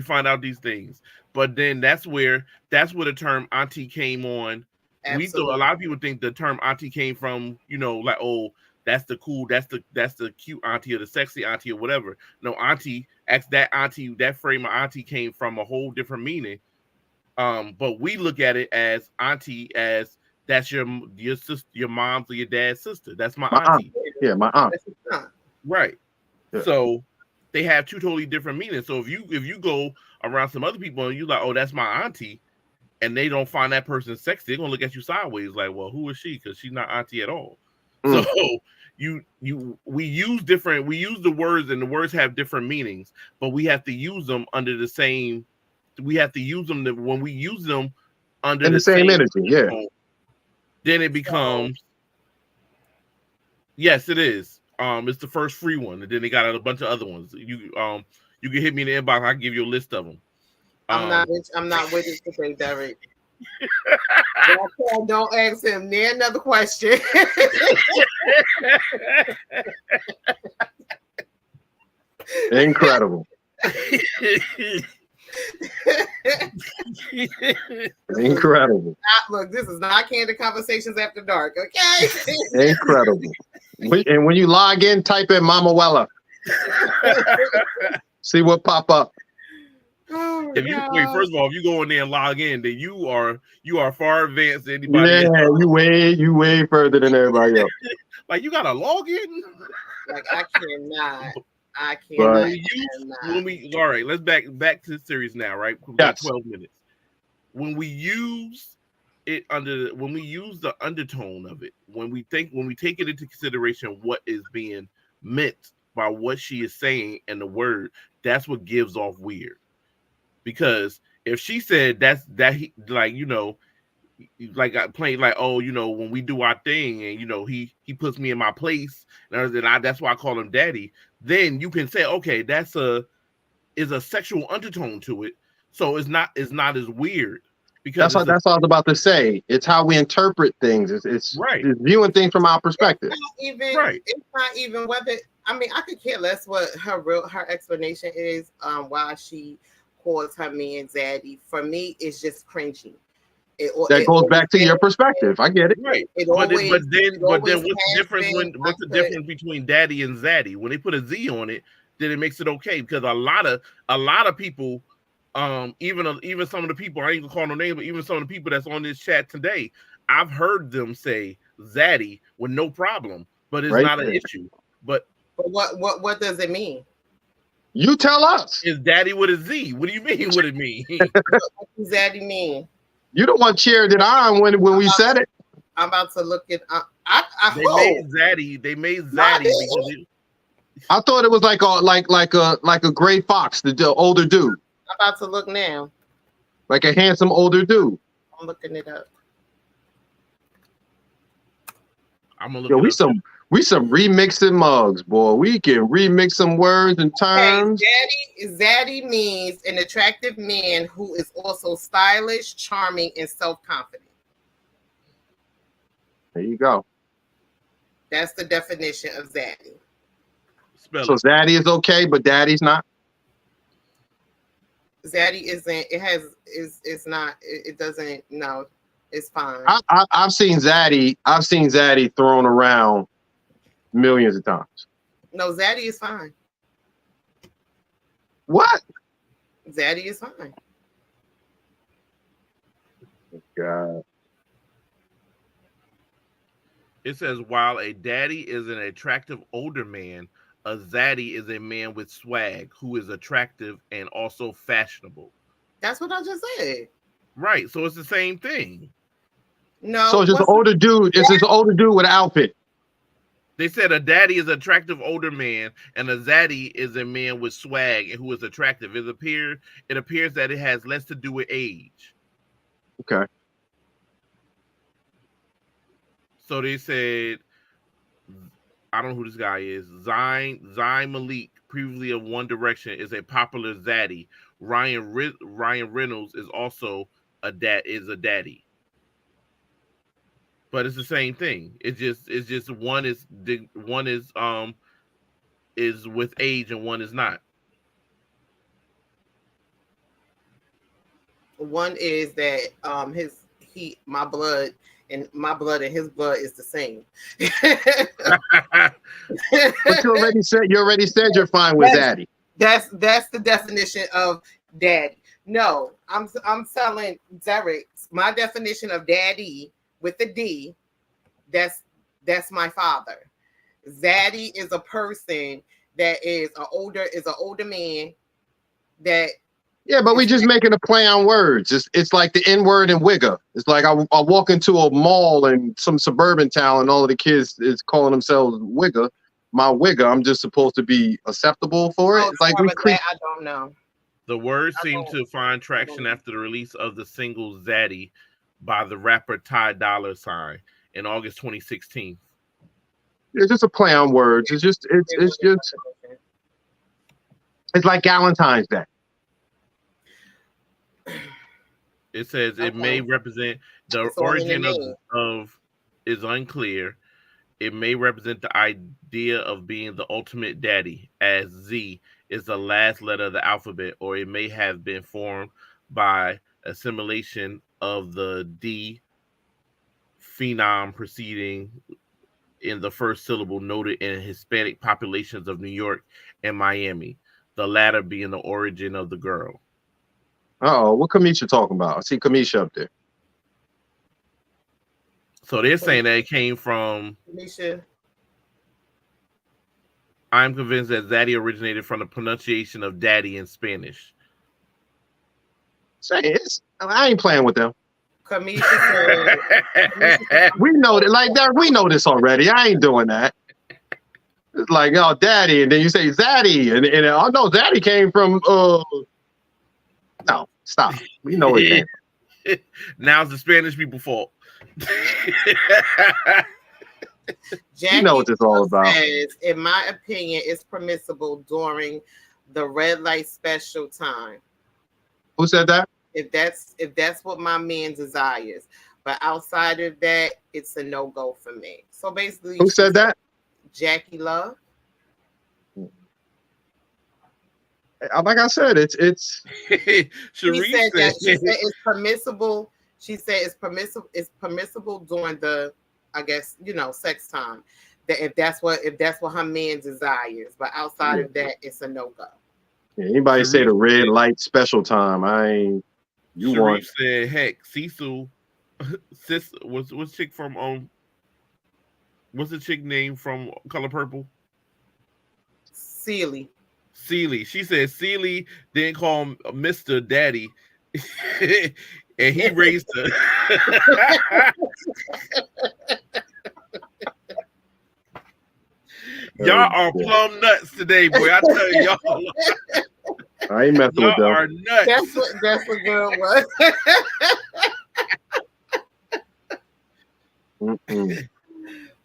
find out these things. But then that's where the term auntie came on. Absolutely. A lot of people think the term auntie came from, like, oh, that's the cool, that's the cute auntie or the sexy auntie or whatever. No, auntie, that frame of auntie came from a whole different meaning. But we look at it as auntie as that's your sister, your mom's or your dad's sister. That's my auntie. Yeah, my aunt. Right. Yeah. So they have two totally different meanings. So if you go around some other people and you like, oh, that's my auntie, and they don't find that person sexy, they're gonna look at you sideways like, well, who is she? Because she's not auntie at all. So we use the words, and the words have different meanings, but we have to use them under the same. We have to use them when we use them under in the same energy. Yeah. Then it becomes. Yes, it is. It's the first free one, and then they got a bunch of other ones. You can hit me in the inbox. I can give you a list of them. I'm not with it today, Derek. Don't ask him near another question. Incredible. Incredible. Look, this is not Candid Conversations After Dark, okay? Incredible. And when you log in, type in Mama Wella. See what pop up. Oh, first of all, if you go in there and log in, then you are far advanced than anybody else. Yeah, you way further than everybody else. Like, you got a login? Like, I cannot. All right, let's back to the series now, right? We've got 12 minutes. When we use it when we use the undertone of it, when we take it into consideration what is being meant by what she is saying and the word, that's what gives off weird. Because if she said like I played like, oh, when we do our thing and he puts me in my place and that's why I call him daddy, then you can say, okay, is a sexual undertone to it, so it's not as weird. Because that's what I was about to say. It's how we interpret things. It's right. It's viewing things from our perspective. It's not even whether. I mean, I could care less what her explanation is. Why she calls her man daddy. For me, it's just cringy. That goes back to your perspective. I get it. Right. But then what's the difference between daddy and zaddy? When they put a Z on it, then it makes it okay, because a lot of people, even some of the people, I ain't gonna call no name, but even some of the people that's on this chat today, I've heard them say zaddy with no problem, but it's not an issue. But what does it mean? You tell us. It's daddy with a Z. What do you mean? What it mean? What does Zaddy mean? You the one cheered it on when we said it. I'm about to look it up. They made Zaddy. They made Zaddy because I thought it was like a gray fox, the older dude, I'm about to look now. like a handsome older dude. I'm looking it up. I'm gonna look. Yo, it up. we some remixing mugs, boy. We can remix some words and terms. Okay, Zaddy means an attractive man who is also stylish, charming, and self-confident. There you go. That's the definition of Zaddy. Spell So it. Zaddy is okay, but Daddy's not. Zaddy isn't. It's not. It doesn't. No, it's fine. I've seen Zaddy thrown around millions of times. No, Zaddy is fine. What? Zaddy is fine. God. It says while a daddy is an attractive older man, a zaddy is a man with swag who is attractive and also fashionable. That's what I just said. Right. So it's the same thing. No. So it's just an older dude. It's just an older dude with an outfit. They said a daddy is an attractive older man, and a zaddy is a man with swag and who is attractive. It appears that it has less to do with age. Okay. So they said, I don't know who this guy is. Zayn Malik, previously of One Direction, is a popular zaddy. Ryan Reynolds is also a daddy. But it's the same thing. It's just one is with age and one is not. One is that my blood and his blood is the same. But you already said you're fine with Daddy. That's the definition of daddy. No, I'm telling Derek, my definition of daddy with the D, that's my father. Zaddy is a person that is an older man that. Yeah, but we just making a play on words. It's like the N word and wigger. It's like I walk into a mall and some suburban town and all of the kids is calling themselves wigger. My wigger, I'm just supposed to be acceptable for it. It's like we I don't know. The words seem to find traction after the release of the single Zaddy by the rapper Ty Dolla $ign in August 2016. It's just a play on words. It's like Valentine's Day. It says it may represent the origin of is unclear. It may represent the idea of being the ultimate daddy, as Z is the last letter of the alphabet, or it may have been formed by assimilation of the D phenom preceding in the first syllable noted in Hispanic populations of New York and Miami, the latter being the origin of the girl. Uh-oh, what Kamisha talking about? I see Kamisha up there. So they're saying that it came from Kamisha. I'm convinced that Zaddy originated from the pronunciation of daddy in Spanish. Say I ain't playing with them. Kamisha We know that, like that. We know this already. I ain't doing that. It's like, oh, daddy, and then you say Zaddy, and oh no, Zaddy came from no, stop. We know it came. Now it's the Spanish people's fault. Jackie, you know what this all about. Says, in my opinion, it's permissible during the red light special time. Who said that? If that's what my man desires, but outside of that, it's a no-go for me. So basically, who said that? Jackie Love. Like I said, it's. She said it's permissible. She said it's permissible during the, I guess, sex time. That if that's what her man desires, but outside of that, it's a no-go. Yeah, anybody say the red light special time? I ain't. You Sharif want? Said, heck, Cecil, what's chick from what's the chick name from Color Purple? Celie. Celie. She said Celie didn't call him Mr. Daddy, and he raised her. Y'all are plumb nuts today, boy. I tell you, y'all. I ain't messing with Y'all them. are nuts. That's a good one. Mm-mm.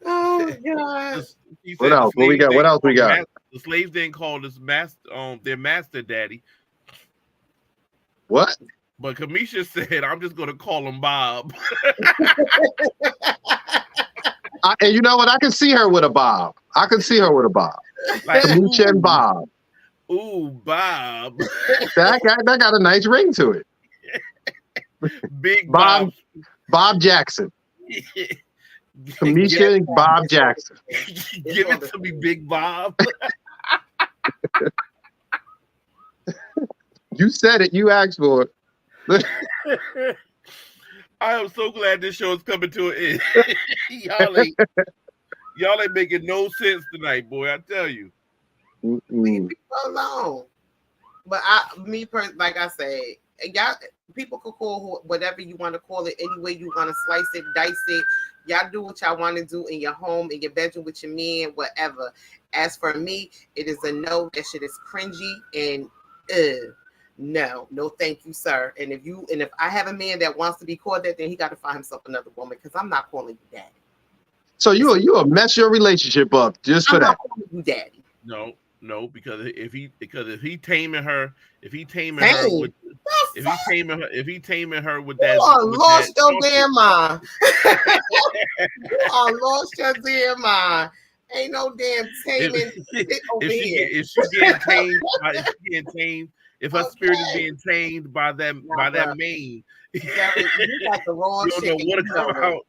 Oh God. He What said the else? What we slaves got? What didn't else we call got? The slaves didn't call this master, their master daddy. What? But Kamisha said, "I'm just gonna call him Bob." And you know what? I can see her with a bob. Like, Kamisha and Bob. Ooh, Bob. That got a nice ring to it. Big Bob. Bob Jackson. Kamisha and Bob Jackson. Give it to me, Big Bob. You said it. You asked for it. I am so glad this show is coming to an end. y'all ain't making no sense tonight, boy. I tell you. Mm-mm. So long. But like I said, y'all people could call whatever you want to call it, any way you want to slice it, dice it. Y'all do what y'all want to do in your home, in your bedroom with your man, whatever. As for me, it is a no. That shit is cringy and no, thank you, sir. And if I have a man that wants to be called that, then he got to find himself another woman because I'm not calling you daddy. So you mess your relationship up just for I'm that. not calling you daddy. No, because if he taming her with that, you are lost your damn mind. You are lost your damn mind. Ain't no damn taming if she getting tamed, if her spirit is being tamed by that mane, you got the wrong you don't know what's gonna come out.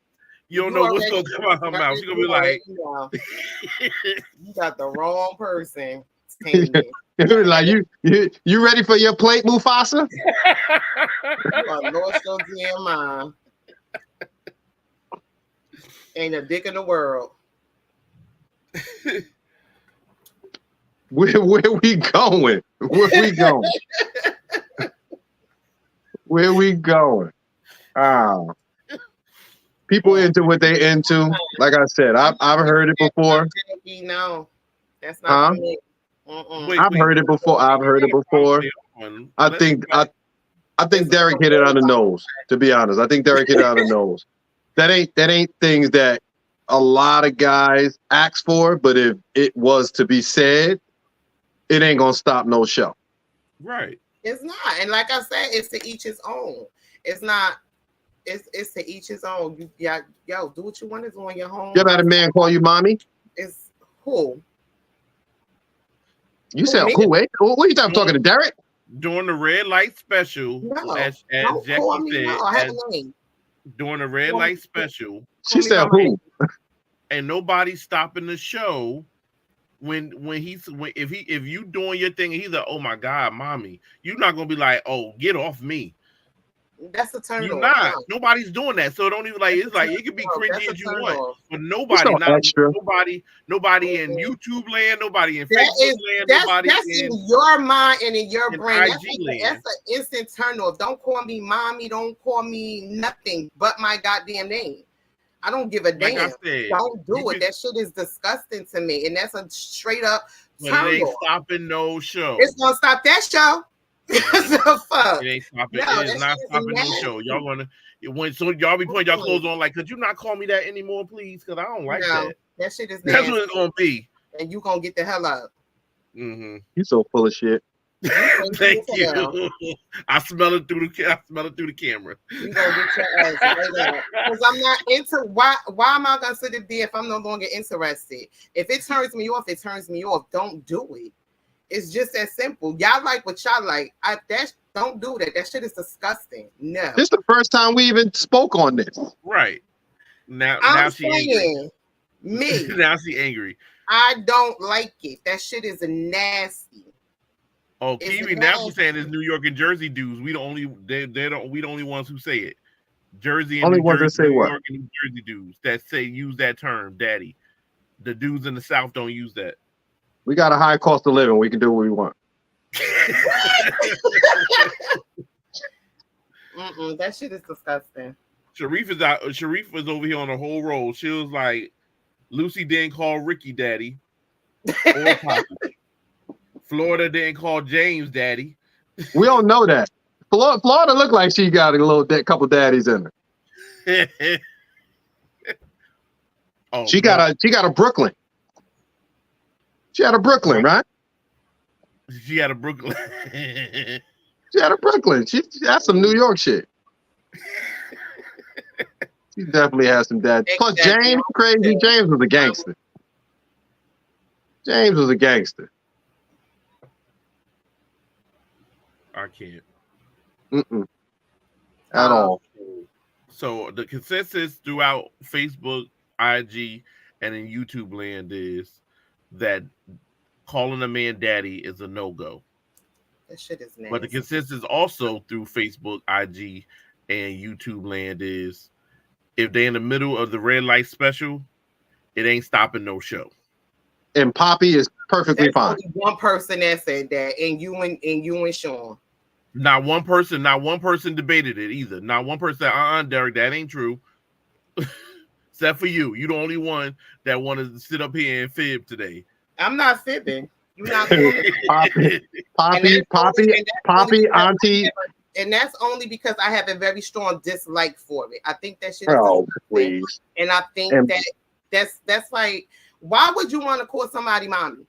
You don't know what's gonna come out her mouth. She's gonna be like, you got the wrong person. Like you ready for your plate, Mufasa? You are lost your damn mind. Ain't a dick in the world. Where we going? Where we going? People into what they into. Like I said, I've heard it before. No, that's not for me. I've heard it before. I think Derek hit it on the nose. To be honest, I think Derek hit it on the nose. That ain't things that a lot of guys ask for. But if it was to be said, it ain't gonna stop no show. Right. It's not, and like I said, it's to each his own. It's not. It's to each his own. Do what you want to do on your home. You ever had a man call you mommy? It's who? You said who? Wait, what are you talking to Derek? During the red light special, as Jackie said, during the red light special, she said who? And nobody's stopping the show if you doing your thing and he's like, oh my God, mommy, you're not gonna be like, oh, get off me. That's a turn. You're not. Nobody's doing that. So don't even it can be cringy as you want. But nobody in YouTube land, nobody in Facebook land, that's in your mind and in your brain. That's an instant turn off. Don't call me mommy, don't call me nothing but my goddamn name. I don't give a damn. Like I said, don't do it. That shit is disgusting to me. And that's a straight up turn it ain't off. Stopping no show. It's gonna stop that show. The fuck? It ain't stopping. It is not stopping no show. Y'all y'all be putting y'all clothes on like, could you not call me that anymore, please? Because I don't like that. That shit is nasty. That's what it's gonna be. And you gonna get the hell out. You so full of shit. Thank you. I smell it through the camera. You gonna get your ass right out. Because I'm not into why am I gonna sit there if I'm no longer interested? If it turns me off, it turns me off. Don't do it. It's just that simple. Y'all like what y'all like. Don't do that. That shit is disgusting. No. This is the first time we even spoke on this. Right. Now she angry. Me. Now she angry. I don't like it. That shit is nasty. Oh, Kiwi, now she's saying it's New York and Jersey dudes. We the only ones who say it. Jersey and only New Jersey, New what? York and New Jersey dudes that use that term, daddy. The dudes in the South don't use that. We got a high cost of living. We can do what we want. That shit is disgusting. Sharif is out. Sharif was over here on a whole roll. She was like, Lucy didn't call Ricky daddy or Poppy. Florida didn't call James daddy. We don't know that. Florida looked like she got a little couple daddies in her. Oh, She got a Brooklyn. She had a Brooklyn, right? She had a Brooklyn. She had a Brooklyn. That's some New York shit. She definitely has some dad. Plus, James, crazy. James was a gangster. James was a gangster. I can't. At all. So the consensus throughout Facebook, IG, and in YouTube land is that calling a man daddy is a no-go. That shit is nasty. But the consensus also through Facebook, IG, and YouTube land is if they're in the middle of the red light special, it ain't stopping no show. And Poppy is perfectly There's fine. only one person that said that, and you and Sean. Not one person debated it either. Not one person said, Derek, that ain't true. Except for you. You're the only one that wanted to sit up here and fib today. I'm not fibbing. You're not Poppy, Auntie. And that's only because I have a very strong dislike for it. I think that shit is please. And I think that's like, why would you want to call somebody mommy?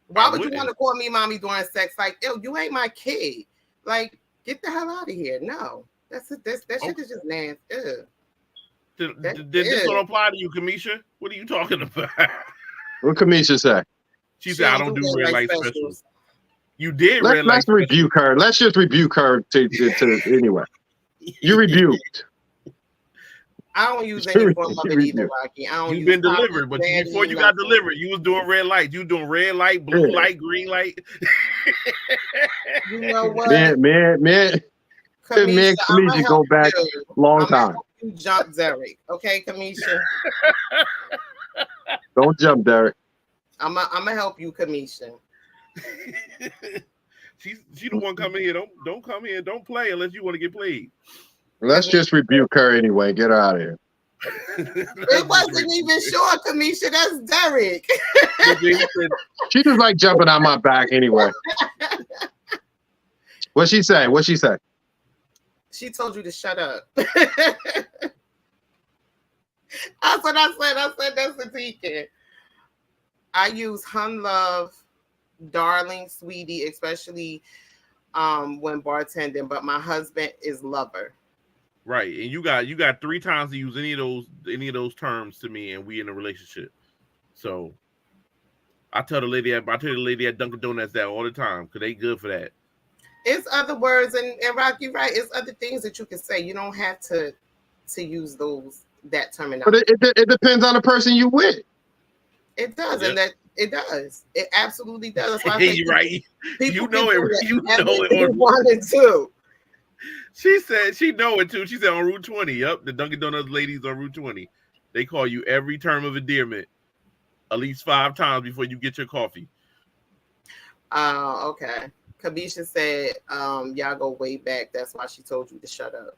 Why would you want to call me mommy during sex? Like, ew, you ain't my kid. Like, get the hell out of here. No. That shit is just nasty. Ew. Did this one apply to you, Kamisha? What are you talking about? What Kamisha say? She said, I don't do red light specials. You did red light Let's rebuke her. Let's just rebuke her to anyway. You rebuked. I don't use any form of it either, Rocky. You've been delivered, but before you got delivered, you was doing red light. You doing red light, blue light, green light. You know what? Man, Kamisha go back a long time. You jump Derek, okay, Kamisha? Don't jump, Derek. I'm gonna help you, Kamisha. She the one coming here. Don't come here. Don't play unless you want to get played. Let's just rebuke her anyway. Get her out of here. It wasn't even sure, Kamisha. That's Derek. She just like jumping on my back anyway. What'd she say? She told you to shut up. That's what I said. I said that's the teacher. I use hun love, darling, sweetie, especially when bartending, but my husband is lover. Right, and you got 3 times to use any of those terms to me, and we in a relationship. So I tell the lady at Dunkin' Donuts that all the time because they good for that. It's other words, and Rocky, right? It's other things that you can say. You don't have to use that terminology. But it depends on the person you with. It does, and that it does. It absolutely does. That's why I You're right. You know it. You know it. Wanted to. She said she know it too. She said on Route 20. Yep, the Dunkin' Donuts ladies on Route 20. They call you every term of endearment at least 5 times before you get your coffee. Okay. Kamisha said, y'all go way back. That's why she told you to shut up.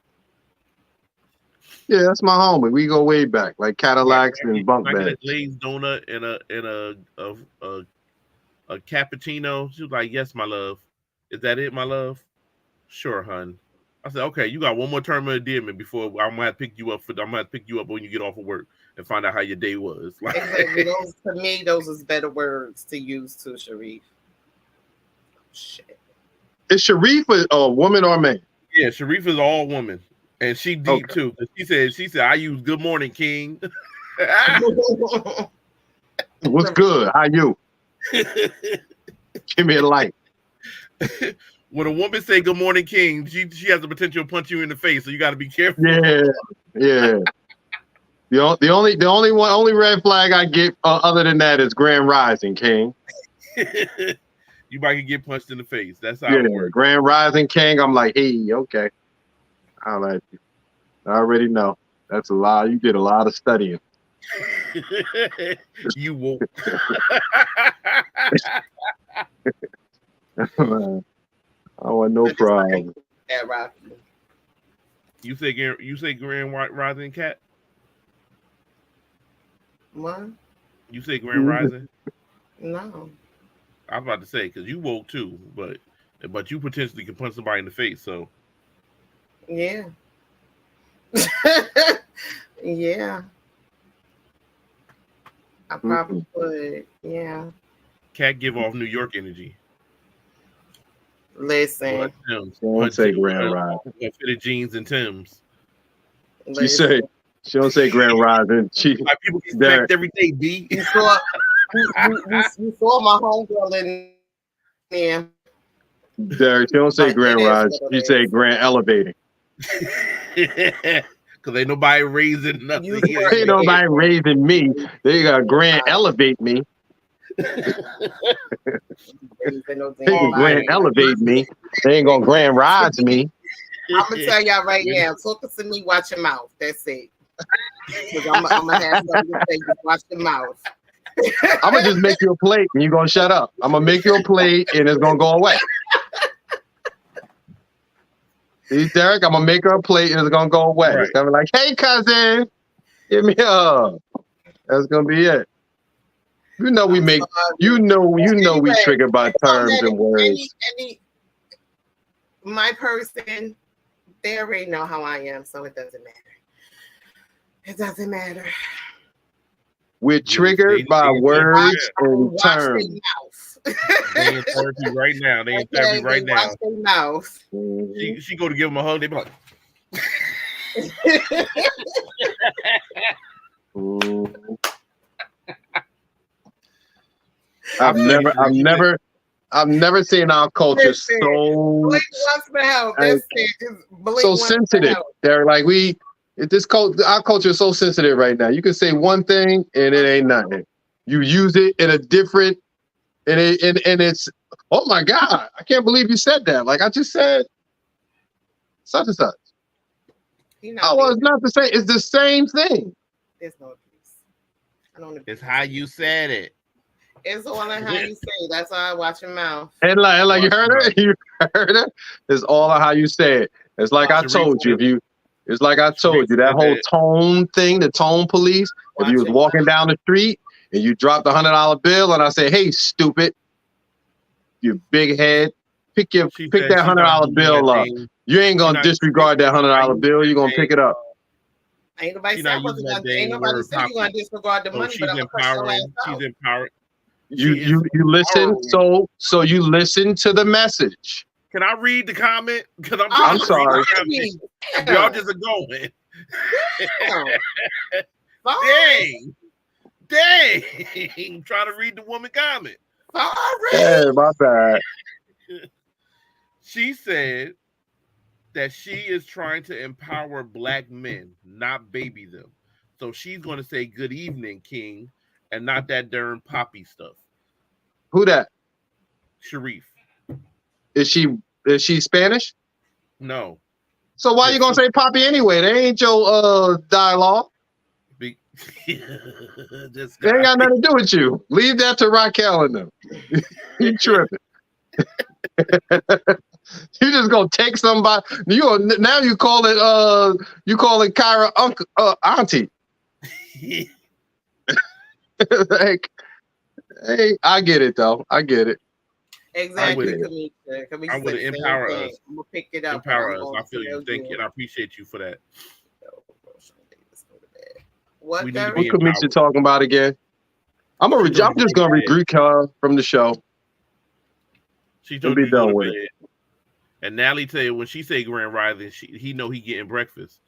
Yeah, that's my homie. We go way back, like Cadillacs and bunk beds. I get a glazed donut and a cappuccino. She was like, "Yes, my love. Is that it, my love?" Sure, hun. I said, "Okay, you got one more term of endearment before I'm gonna have to pick you up when you get off of work and find out how your day was." Like, exactly. To me, those is better words to use to Sharif. Shit. Is Sharif a woman or a man? Yeah, Sharif is all woman. And she deep too. She said, I use good morning, King. What's good? How you? Give me a light. When a woman say good morning, King, she has the potential to punch you in the face, so you got to be careful. Yeah. The only red flag I get other than that is Grand Rising, King. You might get punched in the face. That's how it works. Grand Rising, King. I'm like, hey, okay. I like you. I already know. That's a lot. You did a lot of studying. You woke. Man, I want no I just like problem. that Rocky. You say Grand Rising Cat? What? You say Grand Rising? No. I was about to say because you woke too, but you potentially can punch somebody in the face. So Yeah. Yeah. I probably would. Yeah. Cat give off New York energy. Listen. Don't say Grand Rising. Fitted jeans and Timbs. She say she don't say Grand Rising. She Like people get Derek. smacked every day. B. You saw, you saw my homegirl in there. Derek, she don't say But Grand it is Rising. what She it say is. Grand Elevating. Because ain't nobody raising nothing. You here. Ain't nobody raising me. They got Grand Elevate me. Raising no They damn can Grand body. Elevate me. They ain't gonna Grand Rise me. I'm gonna tell y'all right now. Talking to me, watch your mouth. That's it. Because I'm gonna have something to say. Just watch your mouth. I'm gonna just make you a plate and you're gonna shut up. I'm gonna make you a plate and it's gonna go away. See, Derek, I'm gonna make her a plate and it's gonna go away. Right. It's gonna be like, hey cousin, give me a hug. That's gonna be it. You know we make you know we Anyway, trigger by terms and words. My person, they already know how I am, so it doesn't matter. It doesn't matter. We're triggered by words and Watch terms. their mouth. They in therapy right now. They in therapy right now. Watch their mouth. She go to give him a hug. They be like, I've never seen our culture so Blake wants for help. That's it. Just Blake so wants for sensitive. help. They're like our culture is so sensitive right now. You can say one thing and it ain't nothing. You use it in a different and it's oh my God, I can't believe you said that. Like I just said such and such. Oh, well, it's not the same. It's the same thing. There's no abuse. I don't abuse. it's how you said it. It's all in how you say. That's why I watch your mouth. And like you heard her? You heard her? It's all on how you say it. It's like I told you. It's like I told you, that whole tone thing, the tone police. If you was walking down the street and you dropped a $100 bill and I say, hey, stupid, you big head, pick that $100 bill up. You ain't gonna disregard that $100 bill. You're gonna pick it up. Ain't nobody said you're gonna disregard the money, but I'm empowering. She's empowered. You listen, so you listen to the message. Can I read the comment? Because I'm sorry. Y'all just are going. Dang. Trying to read the woman comment. Hey, my bad. She said that she is trying to empower black men, not baby them. So she's going to say good evening, King, and not that darn poppy stuff. Who that? Sharif. Is she Spanish? No. So why you gonna say poppy anyway? They ain't your dialogue. They ain't got nothing to do with you. Leave that to Raquel and them. You tripping. You just gonna take somebody. Now you call it Kyra uncle auntie. Like, hey, I get it though. I get it. Exactly. I would empower us. I'm gonna pick it up. Empower us. I feel you. Thank you. And I appreciate you for that. What Kamisha talking about again? I'm just gonna regroup her from the show. She told me to done with it. And Natalie tell you when she say Grand Rising, he know he getting breakfast.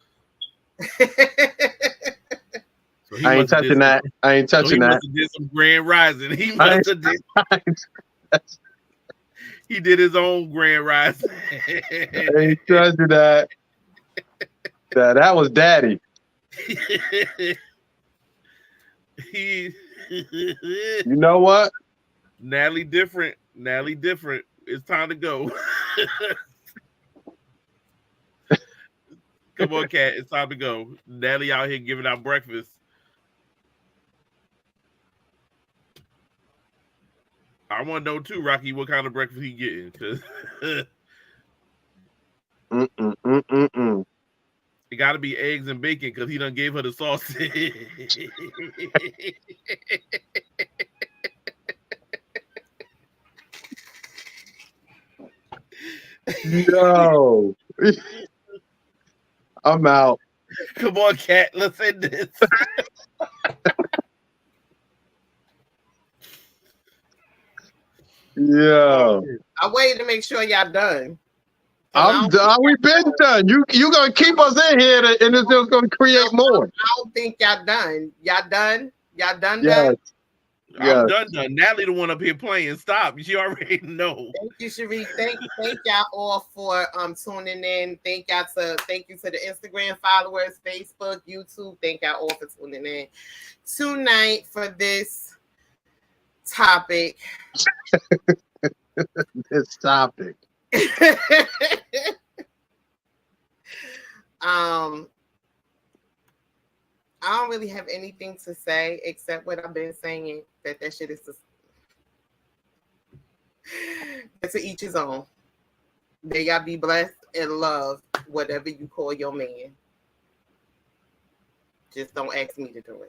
So I ain't touching that. I ain't touching that. He did some Grand Rising. He must have did. He did his own Grand Rising. I ain't touching that. That was daddy. You know what? Natalie different. It's time to go. Come on, Cat. It's time to go. Natalie out here giving out breakfast. want to know too, Rocky, what kind of breakfast he getting? Cause it got to be eggs and bacon because he done gave her the sausage. Yo, I'm out. Come on, Cat, let's end this. Yeah, I waited to make sure y'all done. I'm done. We been done. You gonna keep us in here, and it's just gonna create more. I don't think y'all done. Y'all done? Y'all done? Yes. Done? I'm done. Natalie, the one up here playing. Stop. She already know. Thank you, Cherie. Thank y'all all for tuning in. Thank you to the Instagram followers, Facebook, YouTube. Thank y'all all for tuning in tonight for this topic. This topic. I don't really have anything to say except what I've been saying, that shit is to each his own. May y'all be blessed and love whatever you call your man. Just don't ask me to do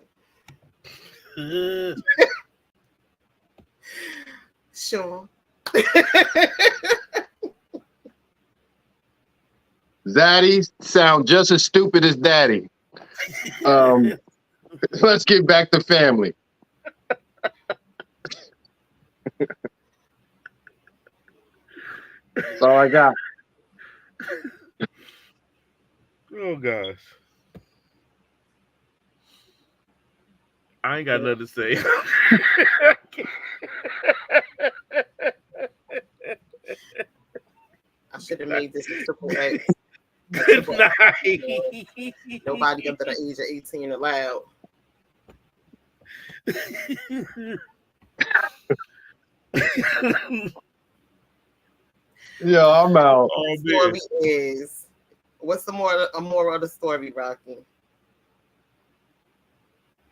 it. Sure. Zaddy sound just as stupid as Daddy. Let's get back to family. That's all I got. Oh gosh. I ain't got nothing to say. I should have made this a triple X. Good night. Nobody under the age of 18 allowed. Yeah, I'm out. Oh, The story is, what's the moral of the story, Rocky?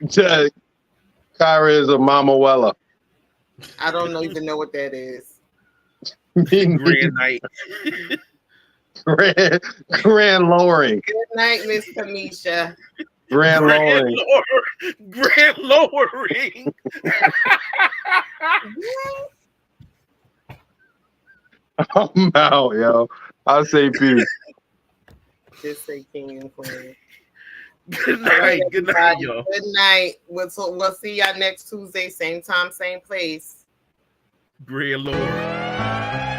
Kyra is a mama Wella. I don't even know what that is. Grand night. Grand lowering. Good night, Miss Kamisha. Grand lowering. Grand lowering. I'm out, yo. I'll say peace. Just say king and queen. Good night. Good night, y'all. Good night. We'll see y'all next Tuesday, same time, same place. Grand lowering.